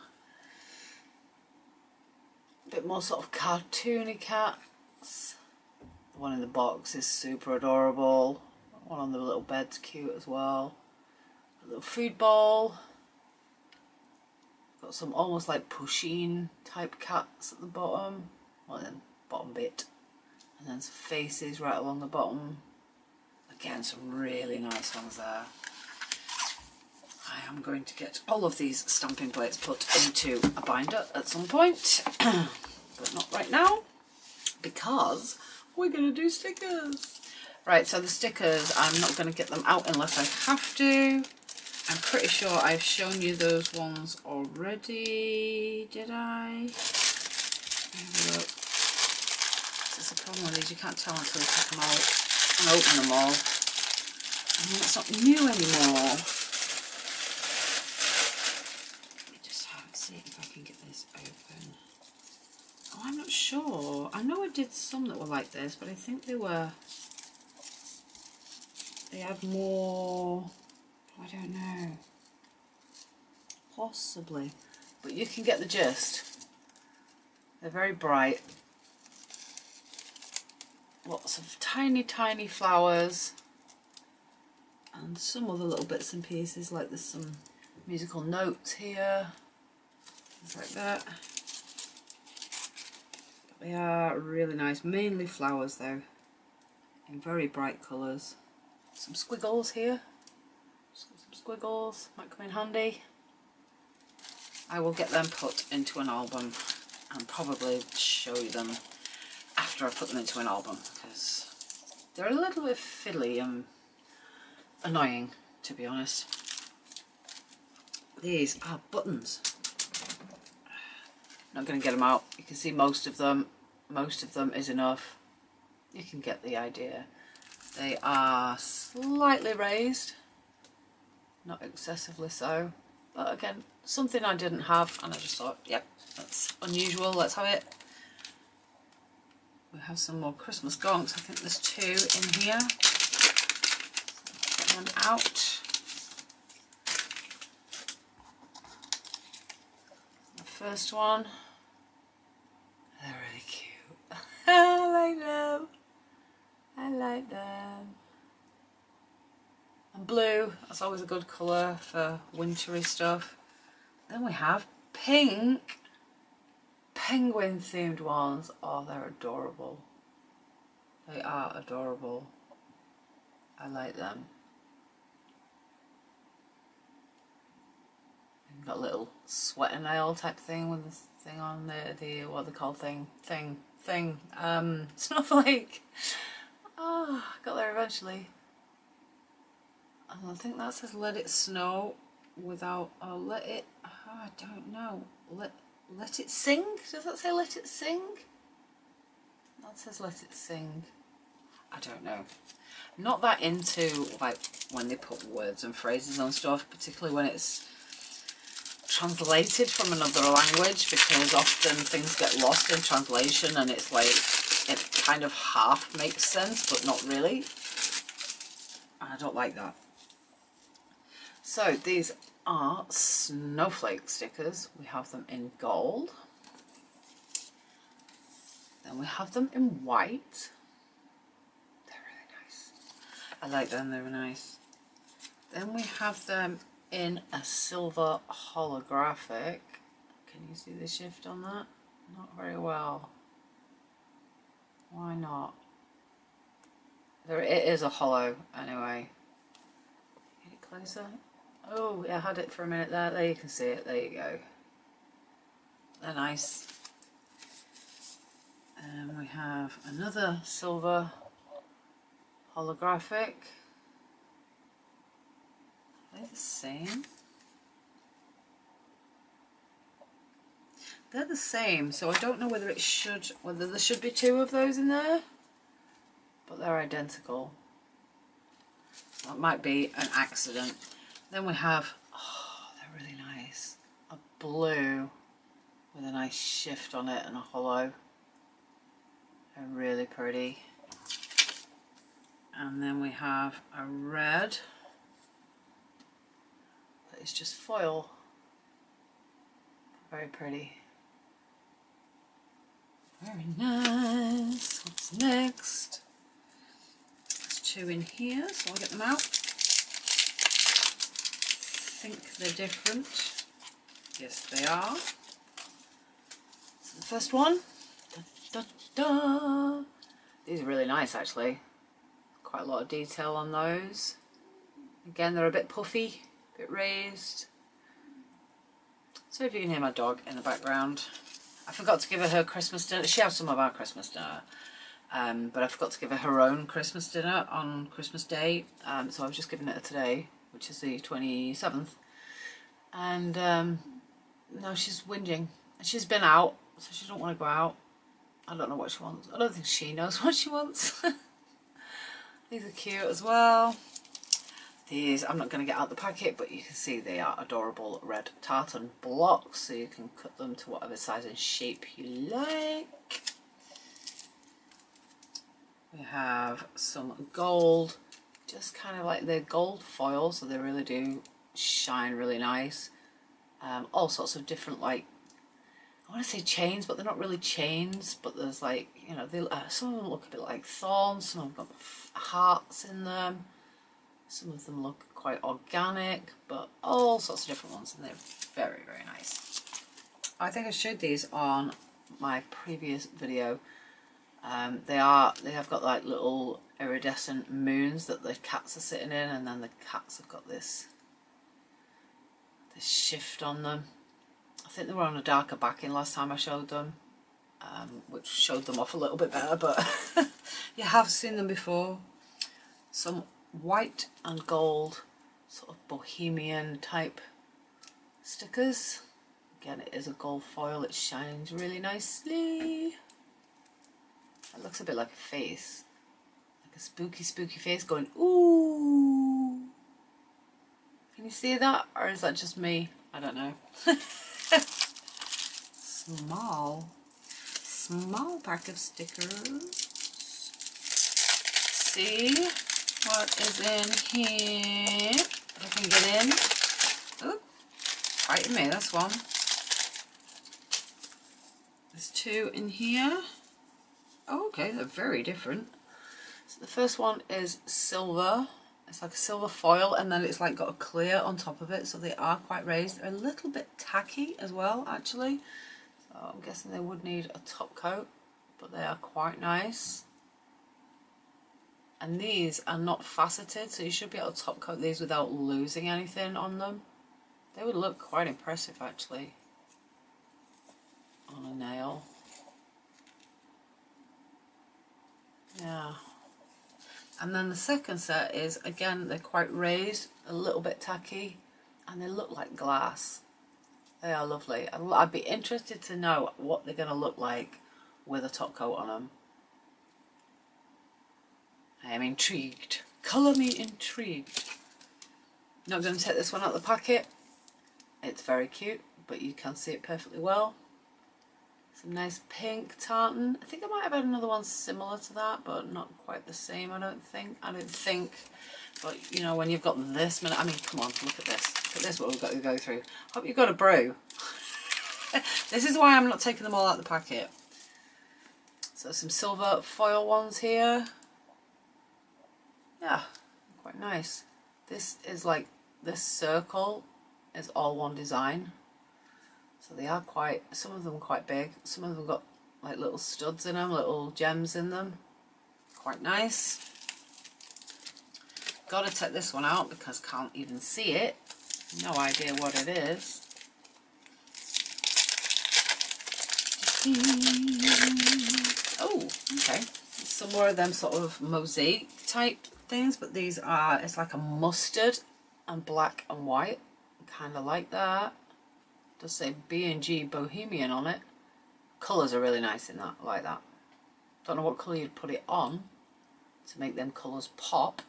A bit more sort of cartoony cats. The one in the box is super adorable. The one on the little bed's cute as well. A little food bowl. Got some almost like pusheen type cats at the bottom. Well, then bottom bit. And then some faces right along the bottom. Again, some really nice ones there. I am going to get all of these stamping plates put into a binder at some point, but not right now, because we're going to do stickers. Right, so the stickers, I'm not going to get them out unless I have to. I'm pretty sure I've shown you those ones already, did I? Have a look. That's the problem with these, you can't tell until you take them out and open them all. I mean, it's not new anymore. See if I can get this open. Oh, I'm not sure. I know I did some that were like this, but I think they had more, I don't know, possibly, but you can get the gist. They're very bright, lots of tiny flowers, and some other little bits and pieces, like there's some musical notes here. Like that. They are really nice, mainly flowers though, in very bright colours. Some squiggles here, some squiggles, might come in handy. I will get them put into an album and probably show you them after I put them into an album, because they're a little bit fiddly and annoying, to be honest. These are buttons. Not going to get them out. You can see most of them is enough. You can get the idea. They are slightly raised, not excessively so, but again, something I didn't have and I just thought, yep, that's unusual, let's have it. We have some more Christmas gonks. I think there's 2 in here. Get them out. First one, they're really cute. I like them. I like them. And blue, that's always a good colour for wintry stuff. Then we have pink, penguin themed ones. Oh, they're adorable. They are adorable. I like them. Got a little sweater nail type thing with this thing on the what they call thing snowflake. Oh, got there eventually. And I think that says let it snow without, oh, let it, oh, I don't know, let it sing? Does that say let it sing? That says let it sing. I don't know. Not that into like when they put words and phrases on stuff, particularly when it's translated from another language, because often things get lost in translation and it's like it kind of half makes sense but not really, and I don't like that. So these are snowflake stickers. We have them in gold, then we have them in white. They're really nice. I like them, they're nice. Then we have them in a silver holographic. Can you see the shift on that? Not very well. Why not? There, it is a hollow anyway. Get it closer. Oh, yeah, I had it for a minute there. There you can see it. There you go. They're nice. And we have another silver holographic. Are they the same? They're the same, so I don't know whether there should be two of those in there, but they're identical. That might be an accident. Then we have, oh, they're really nice, a blue with a nice shift on it and a hollow. They're really pretty. And then we have a red that is just foil. Very pretty. Very nice. What's next? There's two in here, so I'll get them out. I think they're different. Yes, they are. So the first one. Da, da, da. These are really nice, actually. Quite a lot of detail on those. Again, they're a bit puffy, a bit raised. So if you can hear my dog in the background. I forgot to give her Christmas dinner. She had some of our Christmas dinner. But I forgot to give her own Christmas dinner on Christmas Day. So I've just given it her today, which is the 27th. And no, she's whinging. She's been out, so she don't want to go out. I don't know what she wants. I don't think she knows what she wants. These are cute as well. These, I'm not going to get out the packet, but you can see they are adorable red tartan blocks, so you can cut them to whatever size and shape you like. We have some gold, just kind of like the gold foil, so they really do shine really nice. All sorts of different, like, I want to say chains, but they're not really chains, but there's like, you know, some of them look a bit like thorns, some of them got hearts in them. Some of them look quite organic, but all sorts of different ones, and they're very, very nice. I think I showed these on my previous video. They have got like little iridescent moons that the cats are sitting in, and then the cats have got this shift on them. I think they were on a darker backing last time I showed them, which showed them off a little bit better, but you have seen them before. Some white and gold sort of bohemian type stickers. Again, it is a gold foil, it shines really nicely. It looks a bit like a face, like a spooky face going ooh. Can you see that, or is that just me? I don't know. small pack of stickers. See what is in here? If I can get in. Oh, fighting me, this one. There's two in here. Oh, okay, they're very different. So the first one is silver. It's like a silver foil, and then it's like got a clear on top of it, so they are quite raised. They're a little bit tacky as well, actually. So I'm guessing they would need a top coat, but they are quite nice. And these are not faceted, so you should be able to top coat these without losing anything on them. They would look quite impressive, actually, on a nail. Yeah. And then the second set is, again, they're quite raised, a little bit tacky, and they look like glass. They are lovely. I'd be interested to know what they're going to look like with a top coat on them. I am intrigued. Colour me intrigued. Not going to take this one out of the packet. It's very cute, but you can see it perfectly well. Some nice pink tartan. I think I might have had another one similar to that, but not quite the same, I don't think. But, you know, when you've got this many, I mean, come on, look at this. Look at this, what we've got to go through. Hope you've got a brew. This is why I'm not taking them all out of the packet. So some silver foil ones here. Yeah, quite nice. This is like, this circle is all one design. So they are quite, some of them are quite big, some of them got like little studs in them, little gems in them. Quite nice. Gotta take this one out because can't even see it. No idea what it is. Oh, okay. Some more of them sort of mosaic type things, but these are, it's like a mustard and black and white. Kind of like that. It does say B&G Bohemian on it. Colours are really nice in that, I like that. Don't know what colour you'd put it on to make them colours pop,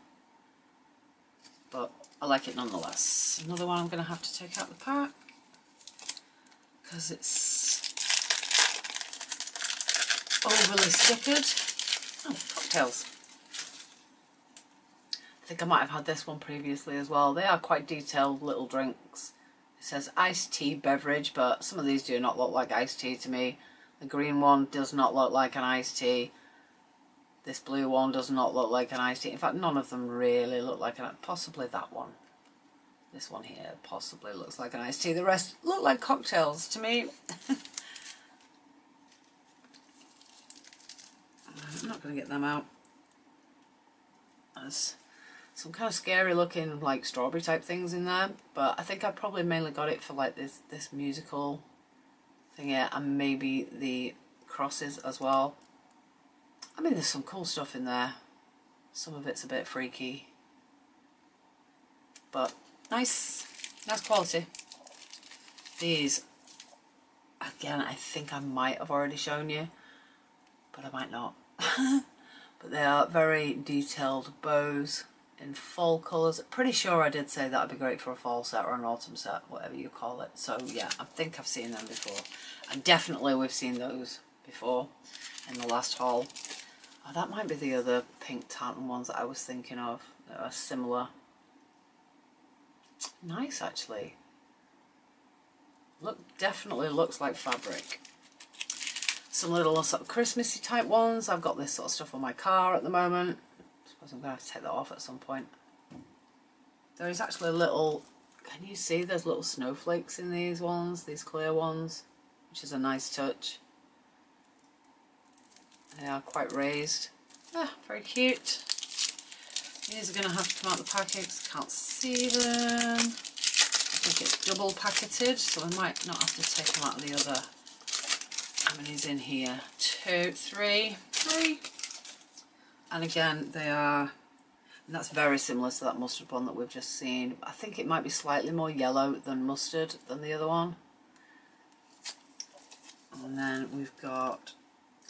but I like it nonetheless. Another one I'm going to have to take out the pack because it's overly stickered. Oh, cocktails. I think I might have had this one previously as well. They are quite detailed little drinks. It says iced tea beverage, but some of these do not look like iced tea to me. The green one does not look like an iced tea. This blue one does not look like an iced tea. In fact, none of them really look like an, possibly that one. This one here possibly looks like an iced tea. The rest look like cocktails to me. I'm not going to get them out. There's some kind of scary looking like strawberry type things in there, but I think I probably mainly got it for like this musical thing here, and maybe the crosses as well. I mean, there's some cool stuff in there. Some of it's a bit freaky, but nice quality. These, again, I think I might have already shown you, but I might not. But they are very detailed bows in fall colours. Pretty sure I did say that would be great for a fall set or an autumn set, whatever you call it. So yeah, I think I've seen them before. And definitely we've seen those before in the last haul. Oh, that might be the other pink tartan ones that I was thinking of that are similar. Nice, actually. Look, definitely looks like fabric. Some little sort of Christmassy type ones. I've got this sort of stuff on my car at the moment. I suppose I'm going to have to take that off at some point. There is actually a little, can you see there's little snowflakes in these ones, these clear ones, which is a nice touch. They are quite raised. Ah, very cute. These are going to have to come out the packets. Can't see them. I think it's double packeted, so I might not have to take them out of the other. How many's in here? 2, 3. And again, they are, and that's very similar to that mustard one that we've just seen. I think it might be slightly more yellow than mustard than the other one. And then we've got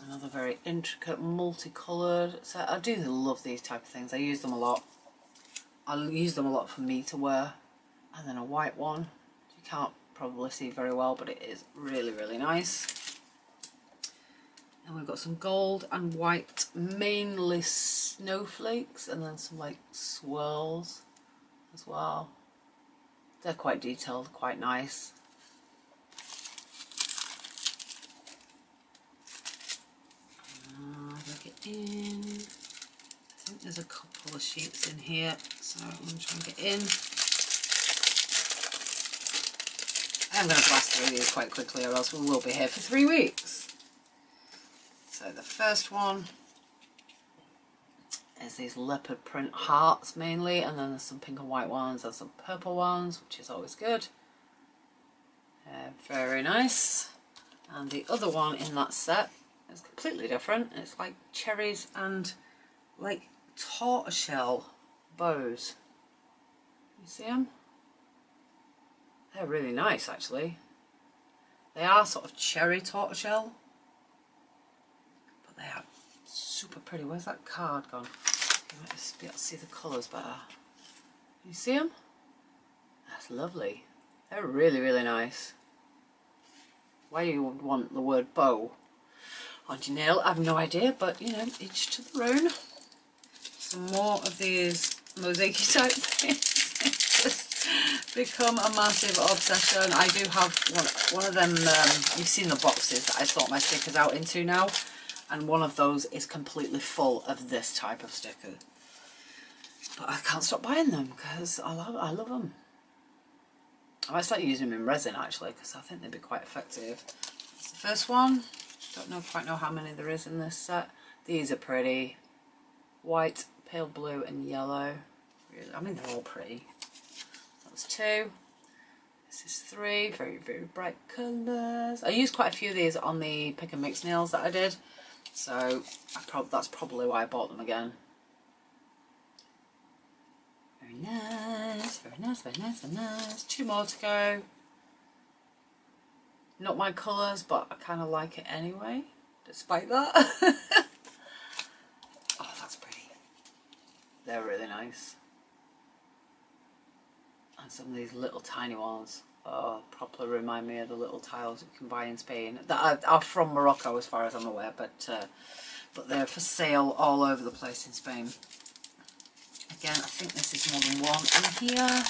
another very intricate multicoloured set. I do love these type of things. I use them a lot. I'll use them a lot for me to wear. And then a white one. You can't probably see very well, but it is really, really nice. And we've got some gold and white, mainly snowflakes, and then some like swirls as well. They're quite detailed, quite nice. Look it in. I think there's a couple of sheets in here, so I'm going to try and get in. I'm going to blast through these quite quickly, or else we will be here for 3 weeks. So the first one is these leopard print hearts mainly, and then there's some pink and white ones, there's some purple ones, which is always good. Very nice. And the other one in that set is completely different. It's like cherries and like tortoiseshell bows. You see them? They're really nice, actually. They are sort of cherry tortoiseshell, but they are super pretty. Where's that card gone? You might just be able to see the colours better. You see them? That's lovely. They're really, really nice. Why you would want the word bow on your nail, I have no idea, but you know, each to their own. Some more of these mosaic type things. It's just become a massive obsession. I do have one of them, you've seen the boxes that I sort my stickers out into now, and one of those is completely full of this type of sticker. But I can't stop buying them because I love them. I might start using them in resin actually, because I think they'd be quite effective. That's the first one. Don't quite know how many there is in this set. These are pretty. White, pale blue and yellow. Really, I mean, they're all pretty. That's 2. This is 3. Very, very bright colours. I used quite a few of these on the pick and mix nails that I did. So that's probably why I bought them again. Very nice, very nice, very nice, very nice. 2 more to go. Not my colours, but I kind of like it anyway, despite that. Oh, that's pretty. They're really nice. And some of these little tiny ones, oh, properly remind me of the little tiles you can buy in Spain. That are from Morocco as far as I'm aware, but they're for sale all over the place in Spain. Again, I think this is more than one in here.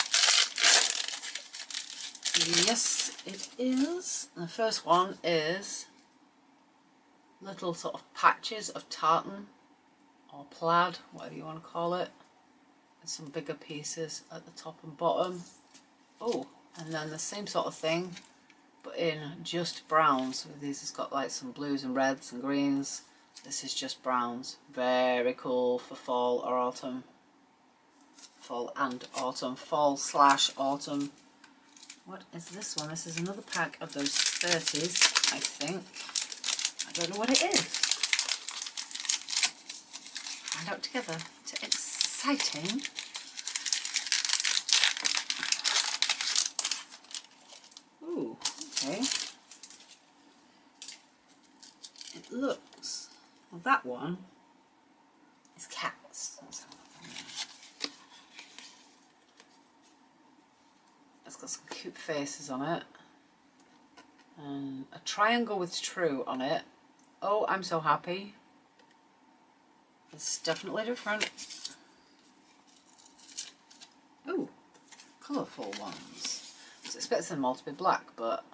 Yes, it is. The first one is little sort of patches of tartan or plaid, whatever you want to call it. And some bigger pieces at the top and bottom. Oh, and then the same sort of thing, but in just browns. These has got like some blues and reds and greens. This is just browns. Very cool for fall or autumn. Fall and autumn. Fall/autumn. What is this one? This is another pack of those 30s, I think. I don't know what it is. Find out together. It's exciting. Ooh, okay. It looks, well, that one is cats. Let's have a look. It's got some cute faces on it. And a triangle with true on it. Oh, I'm so happy. It's definitely different. Ooh, colourful ones. I was expecting them all to be black, but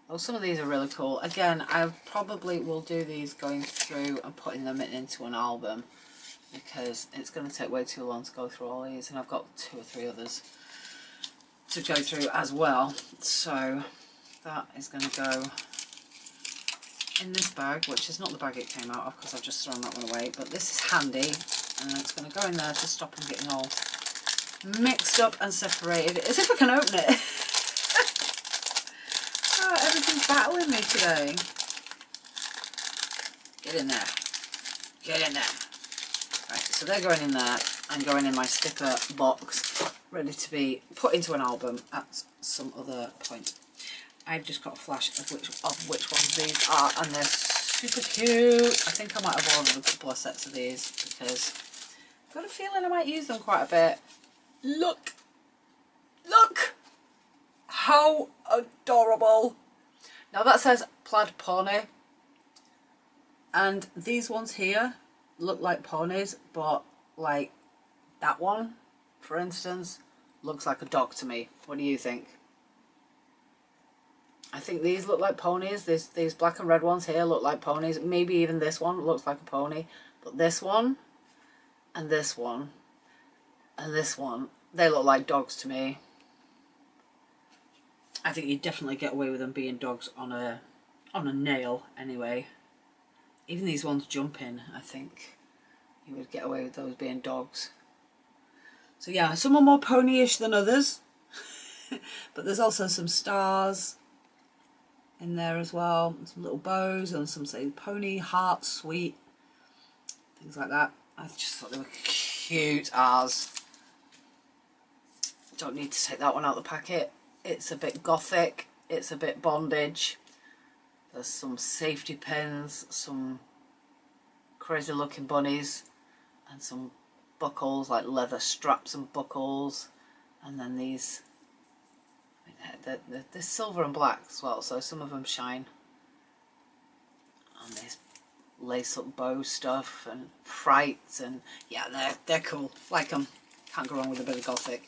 oh, some of these are really cool. Again, I probably will do these going through and putting them into an album, because it's going to take way too long to go through all these, and I've got 2 or 3 others to go through as well. So that is going to go in this bag, which is not the bag it came out of because I've just thrown that one away, but this is handy, and it's going to go in there to stop them getting all mixed up and separated, as if I can open it. Oh, everything's battling me today. Get in there. Get in there. Right, so they're going in there and going in my sticker box, ready to be put into an album at some other point. I've just got a flash of which ones these are, and they're super cute. I think I might have ordered a couple of sets of these because I've got a feeling I might use them quite a bit. Look! Look! How adorable! Now that says plaid pony, and these ones here look like ponies, but like that one, for instance, looks like a dog to me. What do you think? I think these look like ponies. These black and red ones here look like ponies. Maybe even this one looks like a pony. But this one, and this one, and this one, they look like dogs to me. I think you definitely get away with them being dogs on a nail anyway. Even these ones jumping, I think you would get away with those being dogs. So yeah, some are more ponyish than others. But there's also some stars in there as well, and some little bows, and some say pony, heart, sweet, things like that. I just thought they were cute as. Don't need to take that one out of the packet. It's a bit gothic, it's a bit bondage. There's some safety pins, some crazy looking bunnies, and some buckles, like leather straps and buckles, and then these. They're silver and black as well, so some of them shine. And this lace up bow stuff and frights, and yeah, they're cool. Like them. Can't go wrong with a bit of gothic.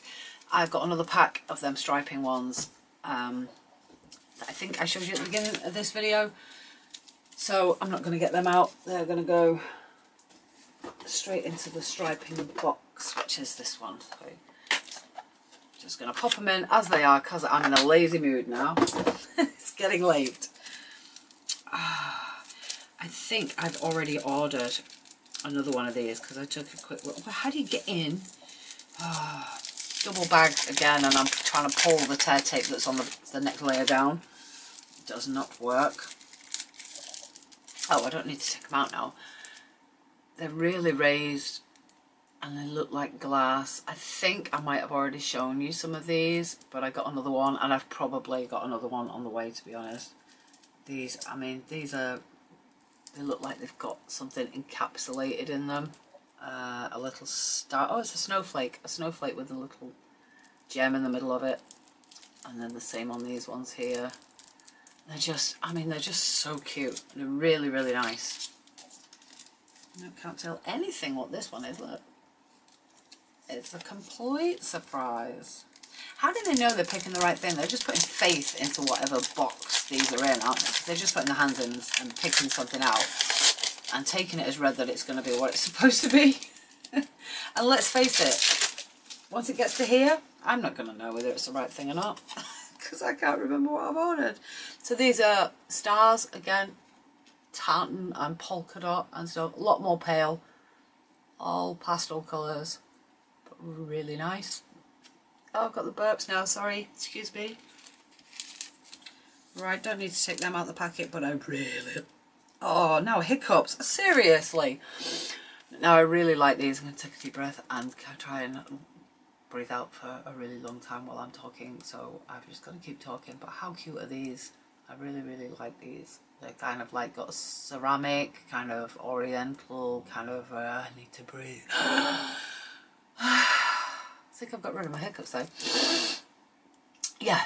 I've got another pack of them striping ones that I think I showed you at the beginning of this video. So I'm not going to get them out. They're going to go straight into the striping box, which is this one. So just going to pop them in as they are because I'm in a lazy mood now. It's getting late. I think I've already ordered another one of these because I took a quick look. Well, how do you get in? Double bagged again, and I'm trying to pull the tear tape that's on the next layer down. It does not work. Oh, I don't need to take them out now. They're really raised and they look like glass. I think I might have already shown you some of these, but I got another one, and I've probably got another one on the way, to be honest. These, I mean, these are, they look like they've got something encapsulated in them. A little star. Oh, it's a snowflake with a little gem in the middle of it. And then the same on these ones here. They're just, I mean, they're just so cute. They're really, really nice. I can't tell anything what this one is, look. It's a complete surprise. How do they know they're picking the right thing? They're just putting faith into whatever box these are in, aren't they? Because they're just putting their hands in and picking something out and taking it as read that it's going to be what it's supposed to be. And let's face it, once it gets to here, I'm not going to know whether it's the right thing or not because I can't remember what I've ordered. So these are stars, again, tartan and polka dot and stuff, a lot more pale, all pastel colours, but really nice. Oh, I've got the burps now, sorry, excuse me. Right, don't need to take them out of the packet, but I really... Oh, now hiccups, seriously. Now I really like these. I'm going to take a deep breath and try and breathe out for a really long time while I'm talking, so I've just got to keep talking. But how cute are these? I really, really like these. They're kind of like got ceramic, kind of oriental, kind of, I need to breathe. I think I've got rid of my hiccups though. Yeah,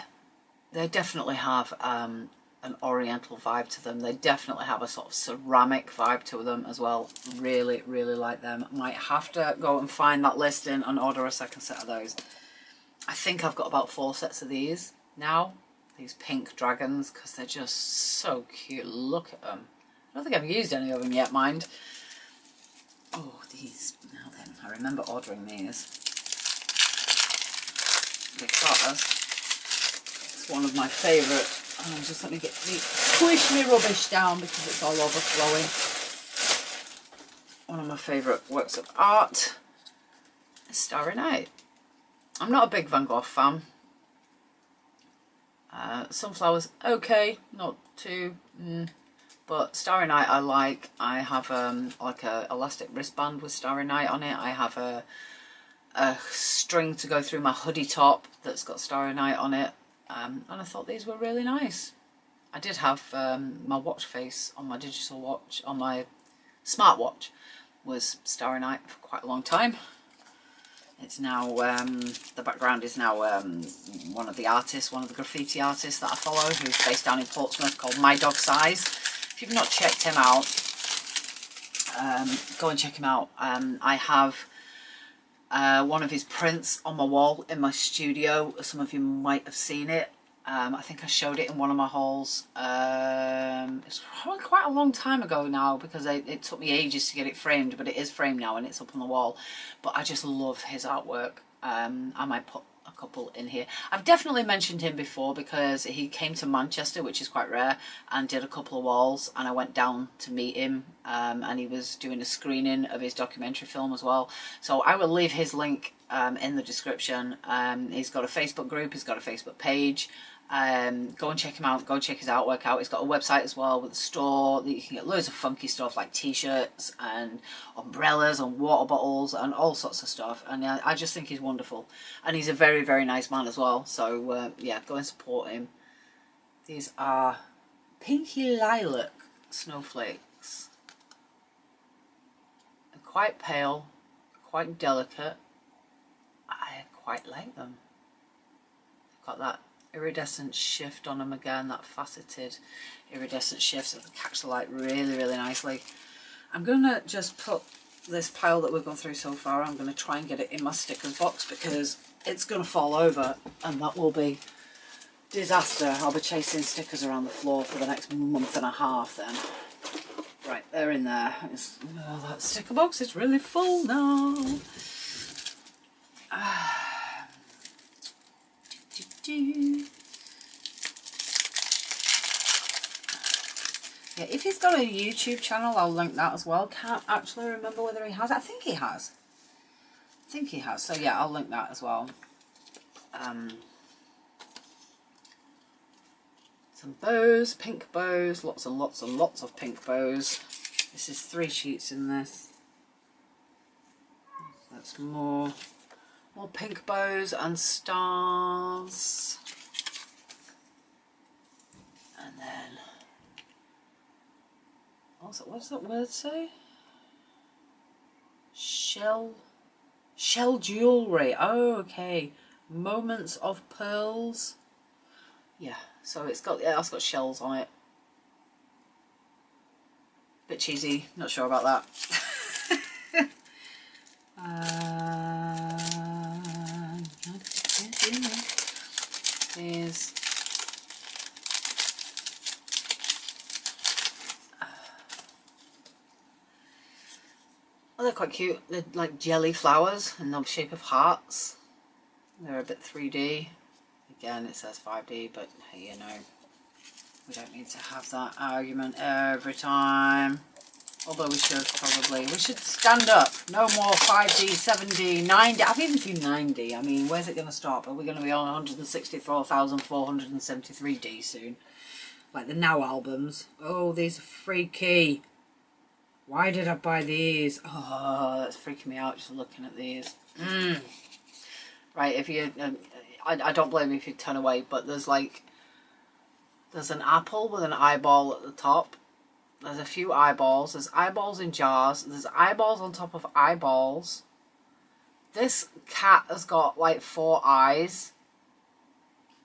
they definitely have an oriental vibe to them. They definitely have a sort of ceramic vibe to them as well. Really, really like them. Might have to go and find that listing and order a second set of those. I think I've got about 4 sets of these now. These pink dragons, because they're just so cute. Look at them. I don't think I've used any of them yet, mind. Oh, these. Now then, I remember ordering these because it's one of my favourite. Oh, just let me get the squish me rubbish down because it's all overflowing. One of my favourite works of art is Starry Night. I'm not a big Van Gogh fan. Sunflowers, okay, not too, but Starry Night I like. I have like a elastic wristband with Starry Night on it. I have a string to go through my hoodie top that's got Starry Night on it, and I thought these were really nice. I did have my watch face on my digital watch, on my smartwatch, was Starry Night for quite a long time. It's now, the background is now one of the artists, one of the graffiti artists that I follow, who's based down in Portsmouth, called My Dog Size. If you've not checked him out, go and check him out. I have one of his prints on my wall in my studio. Some of you might have seen it. I think I showed it in one of my hauls. It's probably quite a long time ago now because it took me ages to get it framed, but it is framed now and it's up on the wall. But I just love his artwork. I might put a couple in here. I've definitely mentioned him before because he came to Manchester, which is quite rare, and did a couple of walls, and I went down to meet him, and he was doing a screening of his documentary film as well. So I will leave his link in the description. He's got a Facebook group, he's got a Facebook page. Go and check him out, go and check his artwork out. He's got a website as well with a store that you can get loads of funky stuff like t-shirts and umbrellas and water bottles and all sorts of stuff, and I just think he's wonderful, and he's a very, very nice man as well. So yeah, go and support him. These are pinky lilac snowflakes. They're quite pale, quite delicate. I quite like them. They've got that iridescent shift on them again, that faceted iridescent shift, so they catch the light really, really nicely. I'm going to just put this pile that we've gone through so far, I'm going to try and get it in my stickers box because it's going to fall over and that will be disaster. I'll be chasing stickers around the floor for the next month and a half then. Right, they're in there. Oh, that sticker box is really full now. Yeah, if he's got a YouTube channel, I'll link that as well. Can't actually remember whether he has. I think he has. So yeah, I'll link that as well. Some bows, pink bows, lots and lots and lots of pink bows. This is 3 sheets in this. That's more pink bows and stars. And then, what does that word say? Shell jewellery. Oh, okay. Moments of pearls. Yeah, so it's got shells on it. Bit cheesy, not sure about that. Here's oh, they're quite cute. They're like jelly flowers in the shape of hearts. They're a bit 3D. Again, it says 5D, but hey, you know, we don't need to have that argument every time. Although we should stand up. No more 5D, 7D, 9D. I've even seen 9D. I mean, where's it going to stop? Are we going to be on 164,473D soon? Like the Now albums. Oh, these are freaky. Why did I buy these? Oh, that's freaking me out just looking at these. Right, if you... I don't blame you if you turn away, but there's an apple with an eyeball at the top. There's a few eyeballs. There's eyeballs in jars. There's eyeballs on top of eyeballs. This cat has got like 4 eyes.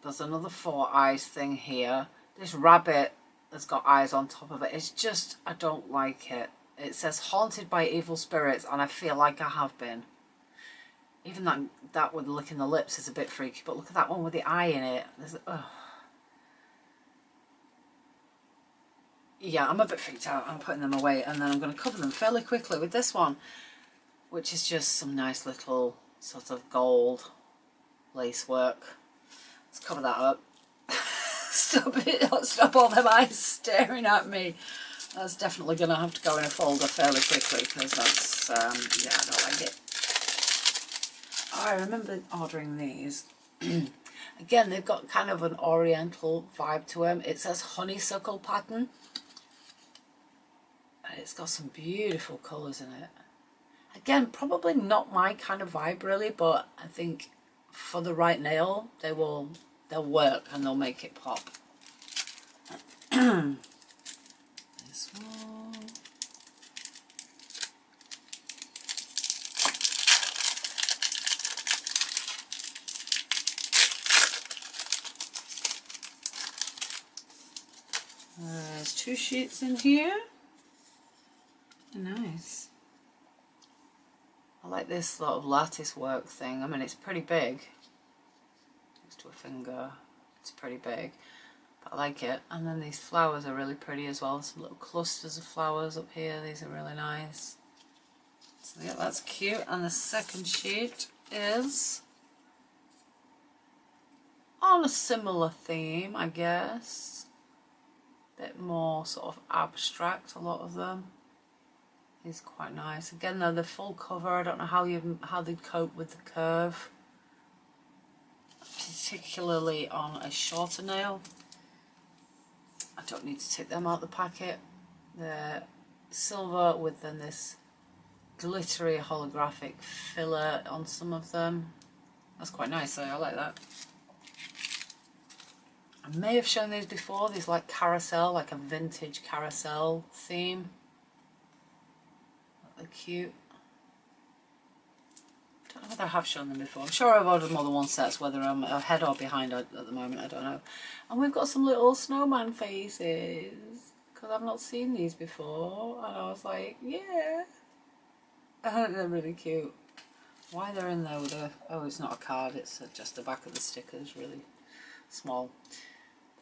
There's another 4 eyes thing here. This rabbit has got eyes on top of it. It's just, I don't like it. It says haunted by evil spirits, and I feel like I have been. Even that with licking the lips is a bit freaky, but look at that one with the eye in it. Yeah, I'm a bit freaked out. I'm putting them away, and then I'm going to cover them fairly quickly with this one, which is just some nice little sort of gold lace work. Let's cover that up. Stop it. Stop all them eyes staring at me. That's definitely going to have to go in a folder fairly quickly, because that's, yeah, I don't like it. Oh, I remember ordering these. Again, they've got kind of an oriental vibe to them. It says honeysuckle pattern. And it's got some beautiful colours in it. Again, probably not my kind of vibe really, but I think for the right nail, they'll work and they'll make it pop. This one. There's 2 sheets in here. Nice. I like this sort of lattice work thing. I mean, it's pretty big. Next to a finger, it's pretty big. But I like it. And then these flowers are really pretty as well. Some little clusters of flowers up here. These are really nice. So yeah, that's cute. And the second sheet is on a similar theme, I guess. Bit more sort of abstract, a lot of them. Is quite nice. Again, though, the full cover, I don't know how they'd cope with the curve, particularly on a shorter nail. I don't need to take them out of the packet. They're silver with then this glittery holographic filler on some of them. That's quite nice, though. I like that. I may have shown these before. These like carousel, like a vintage carousel theme. They're cute. I don't know whether I have shown them before. I'm sure I've ordered more than one set, whether I'm ahead or behind at the moment, I don't know. And we've got some little snowman faces, because I've not seen these before, and I was like, yeah. I think they're really cute. Why they're in there with a... oh, it's not a card, it's just the back of the sticker is really small.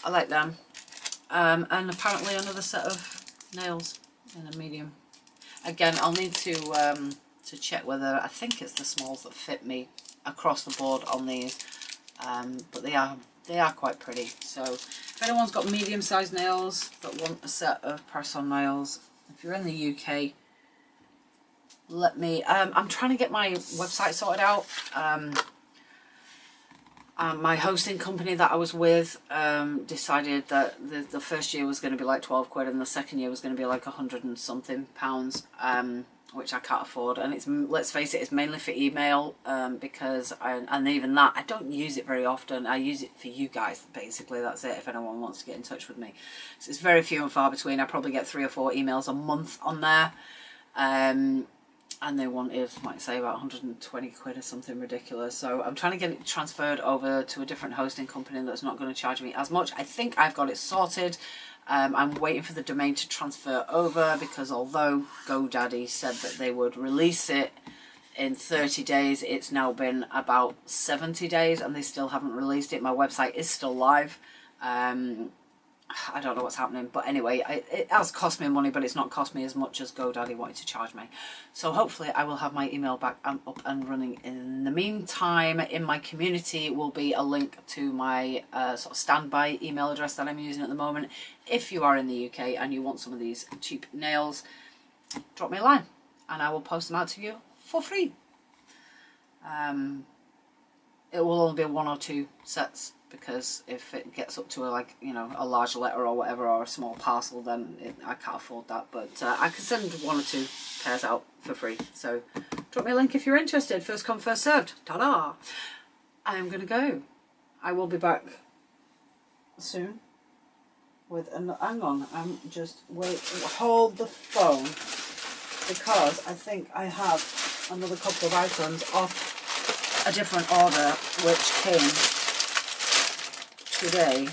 I like them. And apparently another set of nails in a medium. Again, I'll need to check whether, I think it's the smalls that fit me across the board on these, but they are quite pretty. So if anyone's got medium-sized nails that want a set of press-on nails, if you're in the UK, let me. I'm trying to get my website sorted out. My hosting company that I was with decided that the first year was going to be like 12 quid and the second year was going to be like 100 and something pounds, which I can't afford. And it's, let's face it, it's mainly for email, because and even that, I don't use it very often. I use it for you guys, basically. That's it, if anyone wants to get in touch with me. So it's very few and far between. I probably get 3 or 4 emails a month on there. And they wanted, like say, about 120 quid or something ridiculous. So I'm trying to get it transferred over to a different hosting company that's not going to charge me as much. I think I've got it sorted. I'm waiting for the domain to transfer over, because although GoDaddy said that they would release it in 30 days, it's now been about 70 days and they still haven't released it. My website is still live. I don't know what's happening, but anyway, it has cost me money, but it's not cost me as much as GoDaddy wanted to charge me. So hopefully I will have my email back up and running. In the meantime, in my community will be a link to my sort of standby email address that I'm using at the moment. If you are in the UK and you want some of these cheap nails, drop me a line and I will post them out to you for free. It will only be 1 or 2 sets, because if it gets up to a large letter or whatever, or a small parcel, then I can't afford that. But I can send 1 or 2 pairs out for free. So drop me a link if you're interested. First come, first served. Ta-da! I'm going to go. I will be back soon with hang on, I'm just hold the phone, because I think I have another couple of items off a different order which came today.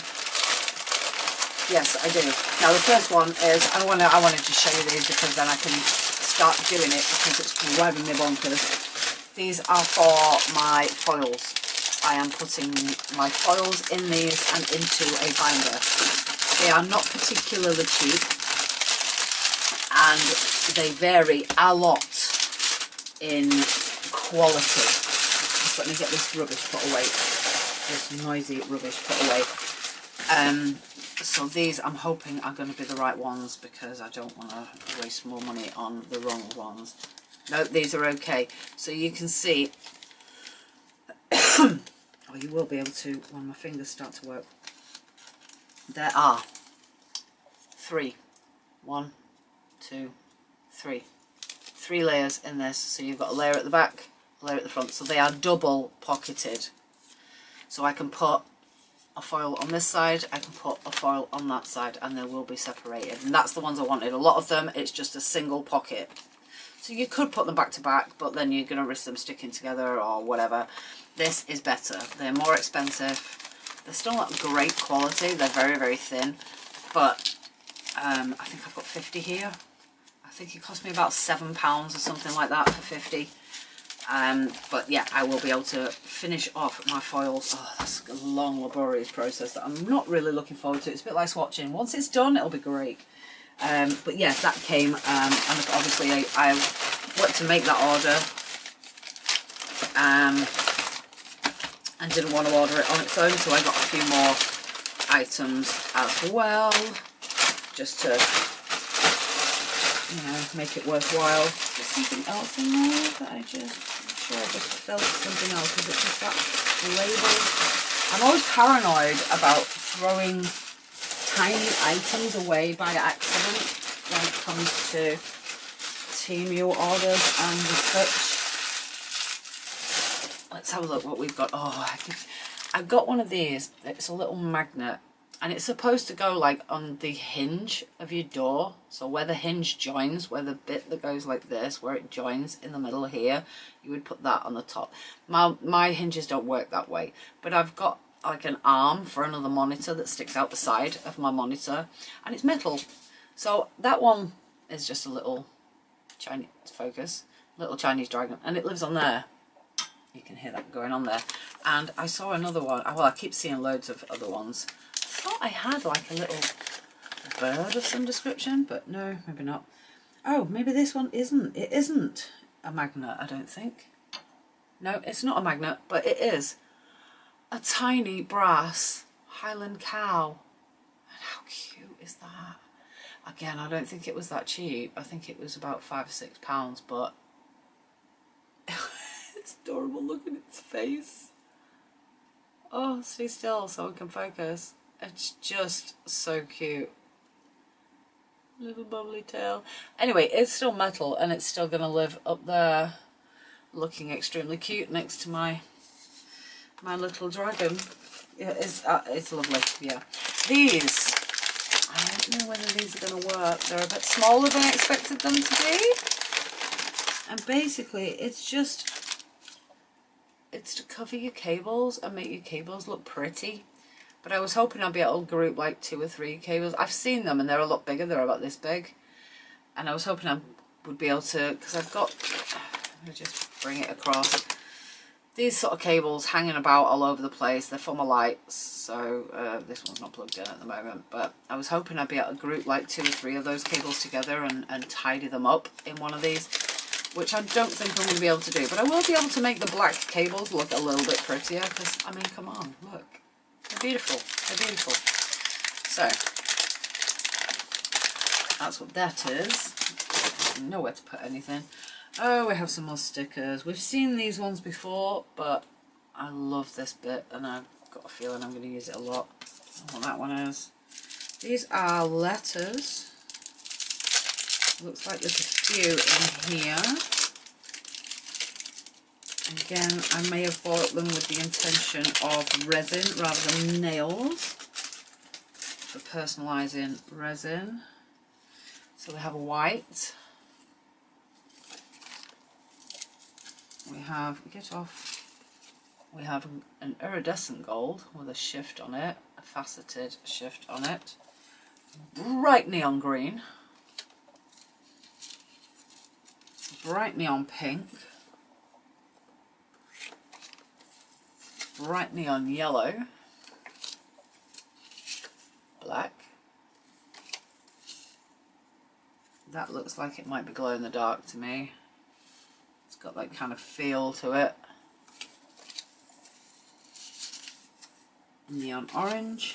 Yes, I do. Now the first one is, I wanted to show you these because then I can start doing it, because it's driving me bonkers. These are for my foils. I am putting my foils in these and into a binder. They are not particularly cheap and they vary a lot in quality. Just let me get this rubbish put away. This noisy rubbish put away. So these I'm hoping are going to be the right ones, because I don't want to waste more money on the wrong ones. No, these are okay. So you can see, or you will be able to when my fingers start to work. There are 3. 1, 2, 3. 3 layers in this. So you've got a layer at the back, a layer at the front. So they are double pocketed. So I can put a foil on this side, I can put a foil on that side, and they will be separated. And that's the ones I wanted. A lot of them, it's just a single pocket. So you could put them back to back, but then you're going to risk them sticking together or whatever. This is better. They're more expensive. They're still not great quality. They're very, very thin. But I think I've got 50 here. I think it cost me about £7 or something like that for 50. But yeah, I will be able to finish off my foils. Oh, that's a long, laborious process that I'm not really looking forward to. It's a bit like swatching. Once it's done, it'll be great. But yeah, that came, and obviously I went to make that order, and didn't want to order it on its own, so I got a few more items as well, just to, you know, make it worthwhile. There's something else in there that I'm sure I just felt something else. Is it just that label? I'm always paranoid about throwing tiny items away by accident when it comes to Temu orders and such. Let's have a look what we've got. Oh, I've got one of these. It's a little magnet, and it's supposed to go like on the hinge of your door. So where the hinge joins, where the bit that goes like this, where it joins in the middle here, you would put that on the top. My hinges don't work that way, but I've got like an arm for another monitor that sticks out the side of my monitor, and it's metal. So that one is just a little Chinese focus, little Chinese dragon, and it lives on there. You can hear that going on there. And I saw another one. Well, I keep seeing loads of other ones. I thought I had like a little bird of some description, but no, maybe not. Oh, maybe this one isn't. It isn't a magnet, I don't think. No, it's not a magnet, but it is a tiny brass Highland cow. And how cute is that? Again, I don't think it was that cheap. I think it was about £5 or £6, but it's adorable. Look at its face. Oh, stay still so we can focus. It's just so cute. Little bubbly tail. Anyway, it's still metal and it's still going to live up there looking extremely cute next to my little dragon. Yeah, it's lovely. Yeah. These, I don't know whether these are going to work. They're a bit smaller than I expected them to be. And basically, it's to cover your cables and make your cables look pretty. But I was hoping I'd be able to group like 2 or 3 cables. I've seen them and they're a lot bigger. They're about this big. And I was hoping I would be able to, because I've got, let me just bring it across. These sort of cables hanging about all over the place. They're for my lights. So this one's not plugged in at the moment. But I was hoping I'd be able to group like 2 or 3 of those cables together and tidy them up in one of these. Which I don't think I'm going to be able to do. But I will be able to make the black cables look a little bit prettier. Because, I mean, come on, look. They're beautiful. They're beautiful. So, that's what that is. I don't know where to put anything. Oh, we have some more stickers. We've seen these ones before, but I love this bit, and I've got a feeling I'm going to use it a lot. I don't know what that one is. These are letters. Looks like there's a few in here. Again, I may have bought them with the intention of resin rather than nails for personalising resin. So we have a white. We have, get off, we have an iridescent gold with a shift on it, a faceted shift on it. Bright neon green. Bright neon pink. Bright neon yellow, black. That looks like it might be glow in the dark to me. It's got that kind of feel to it. Neon orange,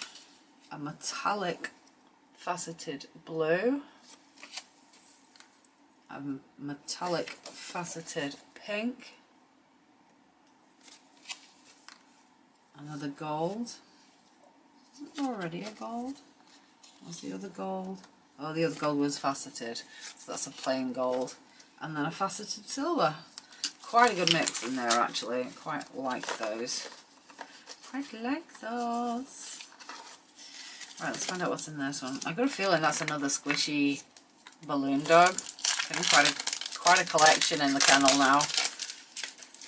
a metallic faceted blue, a metallic faceted pink. Another gold. Isn't there already a gold? What's the other gold? Oh, the other gold was faceted. So that's a plain gold. And then a faceted silver. Quite a good mix in there actually. Quite like those. Quite like those. Right, let's find out what's in this one. I've got a feeling that's another squishy balloon dog. Getting quite a collection in the kennel now.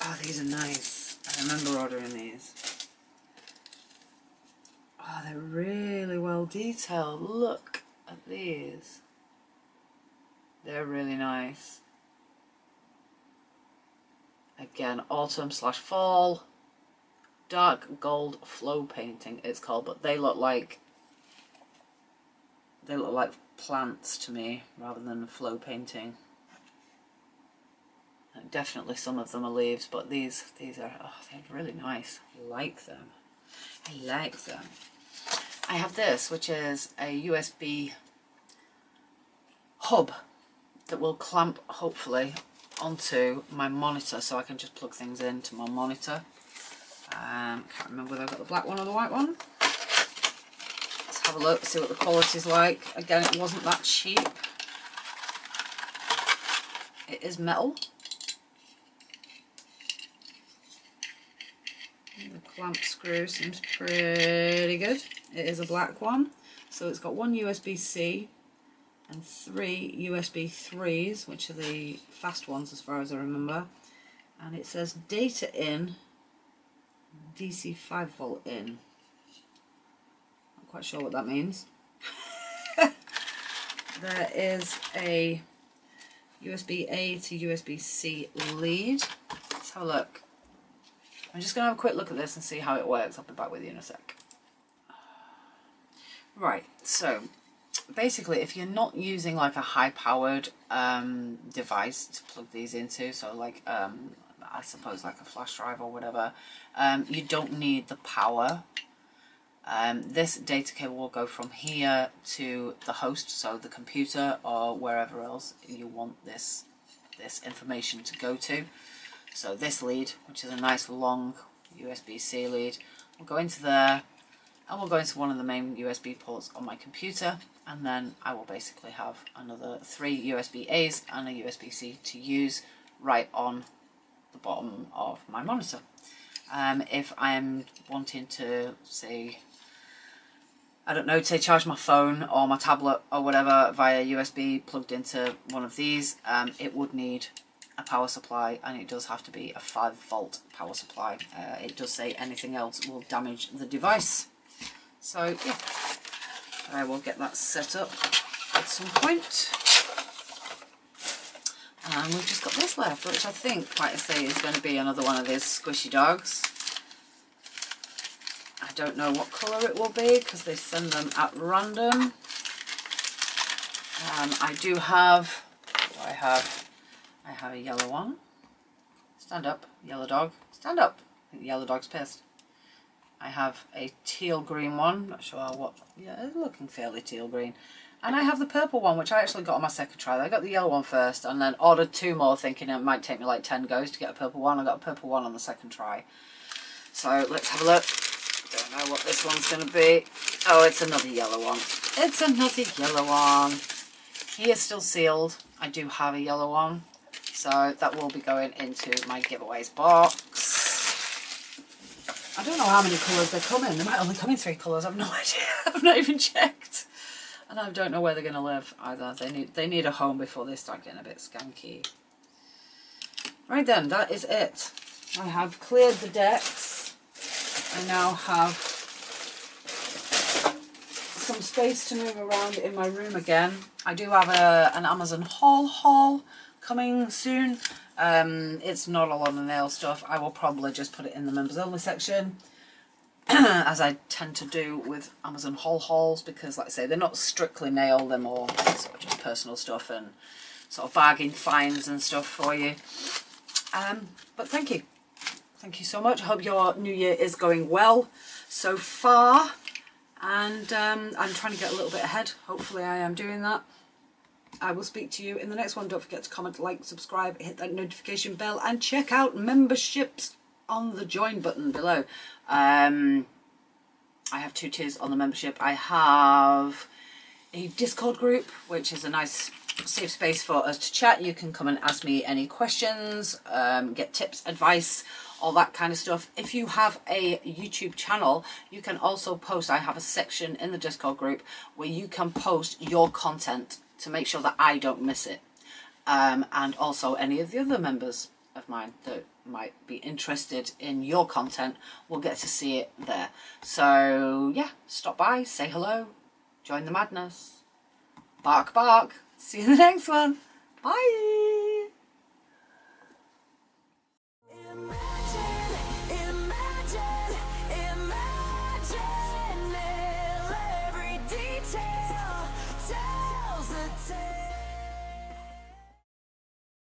Oh, these are nice. I remember ordering these. Oh, they're really well detailed. Look at these. They're really nice. Again, autumn/fall. Dark gold flow painting it's called, but they look like plants to me rather than flow painting. And definitely some of them are leaves, but these are, oh, they're really nice. I like them. I like them. I have this, which is a USB hub that will clamp, hopefully, onto my monitor so I can just plug things into my monitor. Can't remember whether I've got the black one or the white one. Let's have a look, see what the quality's like. Again, it wasn't that cheap. It is metal. The clamp screw seems pretty good. It is a black one, so it's got 1 USB-C and 3 USB 3s, which are the fast ones as far as I remember. And it says data in, DC 5V in. Not quite sure what that means. There is a USB-A to USB-C lead. Let's have a look. I'm just going to have a quick look at this and see how it works. I'll be back with you in a sec. Right, so basically if you're not using like a high-powered device to plug these into, so like I suppose like a flash drive or whatever, you don't need the power. This data cable will go from here to the host, so the computer or wherever else you want this information to go to. So this lead, which is a nice long USB-C lead, We'll go into there, and we'll go into one of the main USB ports on my computer, and then I will basically have another 3 USB-A's and a USB-C to use right on the bottom of my monitor. If I'm wanting to, say, I don't know, say charge my phone or my tablet or whatever via USB plugged into one of these, it would need a power supply, and it does have to be a 5-volt power supply. It does say anything else will damage the device. So yeah, I will get that set up at some point. And we've just got this left, which I think, like I say, is going to be another one of these squishy dogs. I don't know what colour it will be because they send them at random. I do have, I have a yellow one. Stand up, yellow dog. Stand up. I think the yellow dog's pissed. I have a teal green one. Not sure what. Yeah, it's looking fairly teal green. And I have the purple one, which I actually got on my second try. I got the yellow one first and then ordered 2 more thinking it might take me like 10 goes to get a purple one. I got a purple one on the second try. So let's have a look. Don't know what this one's going to be. Oh, it's another yellow one. It's another yellow one. He is still sealed. I do have a yellow one. So that will be going into my giveaways box. I don't know how many colours they come in. They might only come in 3 colours. I've no idea. I've not even checked. And I don't know where they're going to live either. They need a home before they start getting a bit skanky. Right then, that is it. I have cleared the decks. I now have some space to move around in my room again. I do have an Amazon haul coming soon. It's not a lot of nail stuff. I will probably just put it in the members only section. As I tend to do with Amazon hauls, because like I say, they're not strictly nail, they're more sort of just personal stuff and sort of bargain finds and stuff for you. But thank you so much. I hope your new year is going well so far, and I'm trying to get a little bit ahead. Hopefully I am doing that. I will speak to you in the next one. Don't forget to comment, like, subscribe, hit that notification bell, and check out memberships on the join button below. I have 2 tiers on the membership. I have a Discord group, which is a nice safe space for us to chat. You can come and ask me any questions, get tips, advice, all that kind of stuff. If you have a YouTube channel, you can also post. I have a section in the Discord group where you can post your content to make sure that I don't miss it. And also any of the other members of mine that might be interested in your content will get to see it there. So yeah, stop by, say hello, join the madness. Bark, bark. See you in the next one. Bye.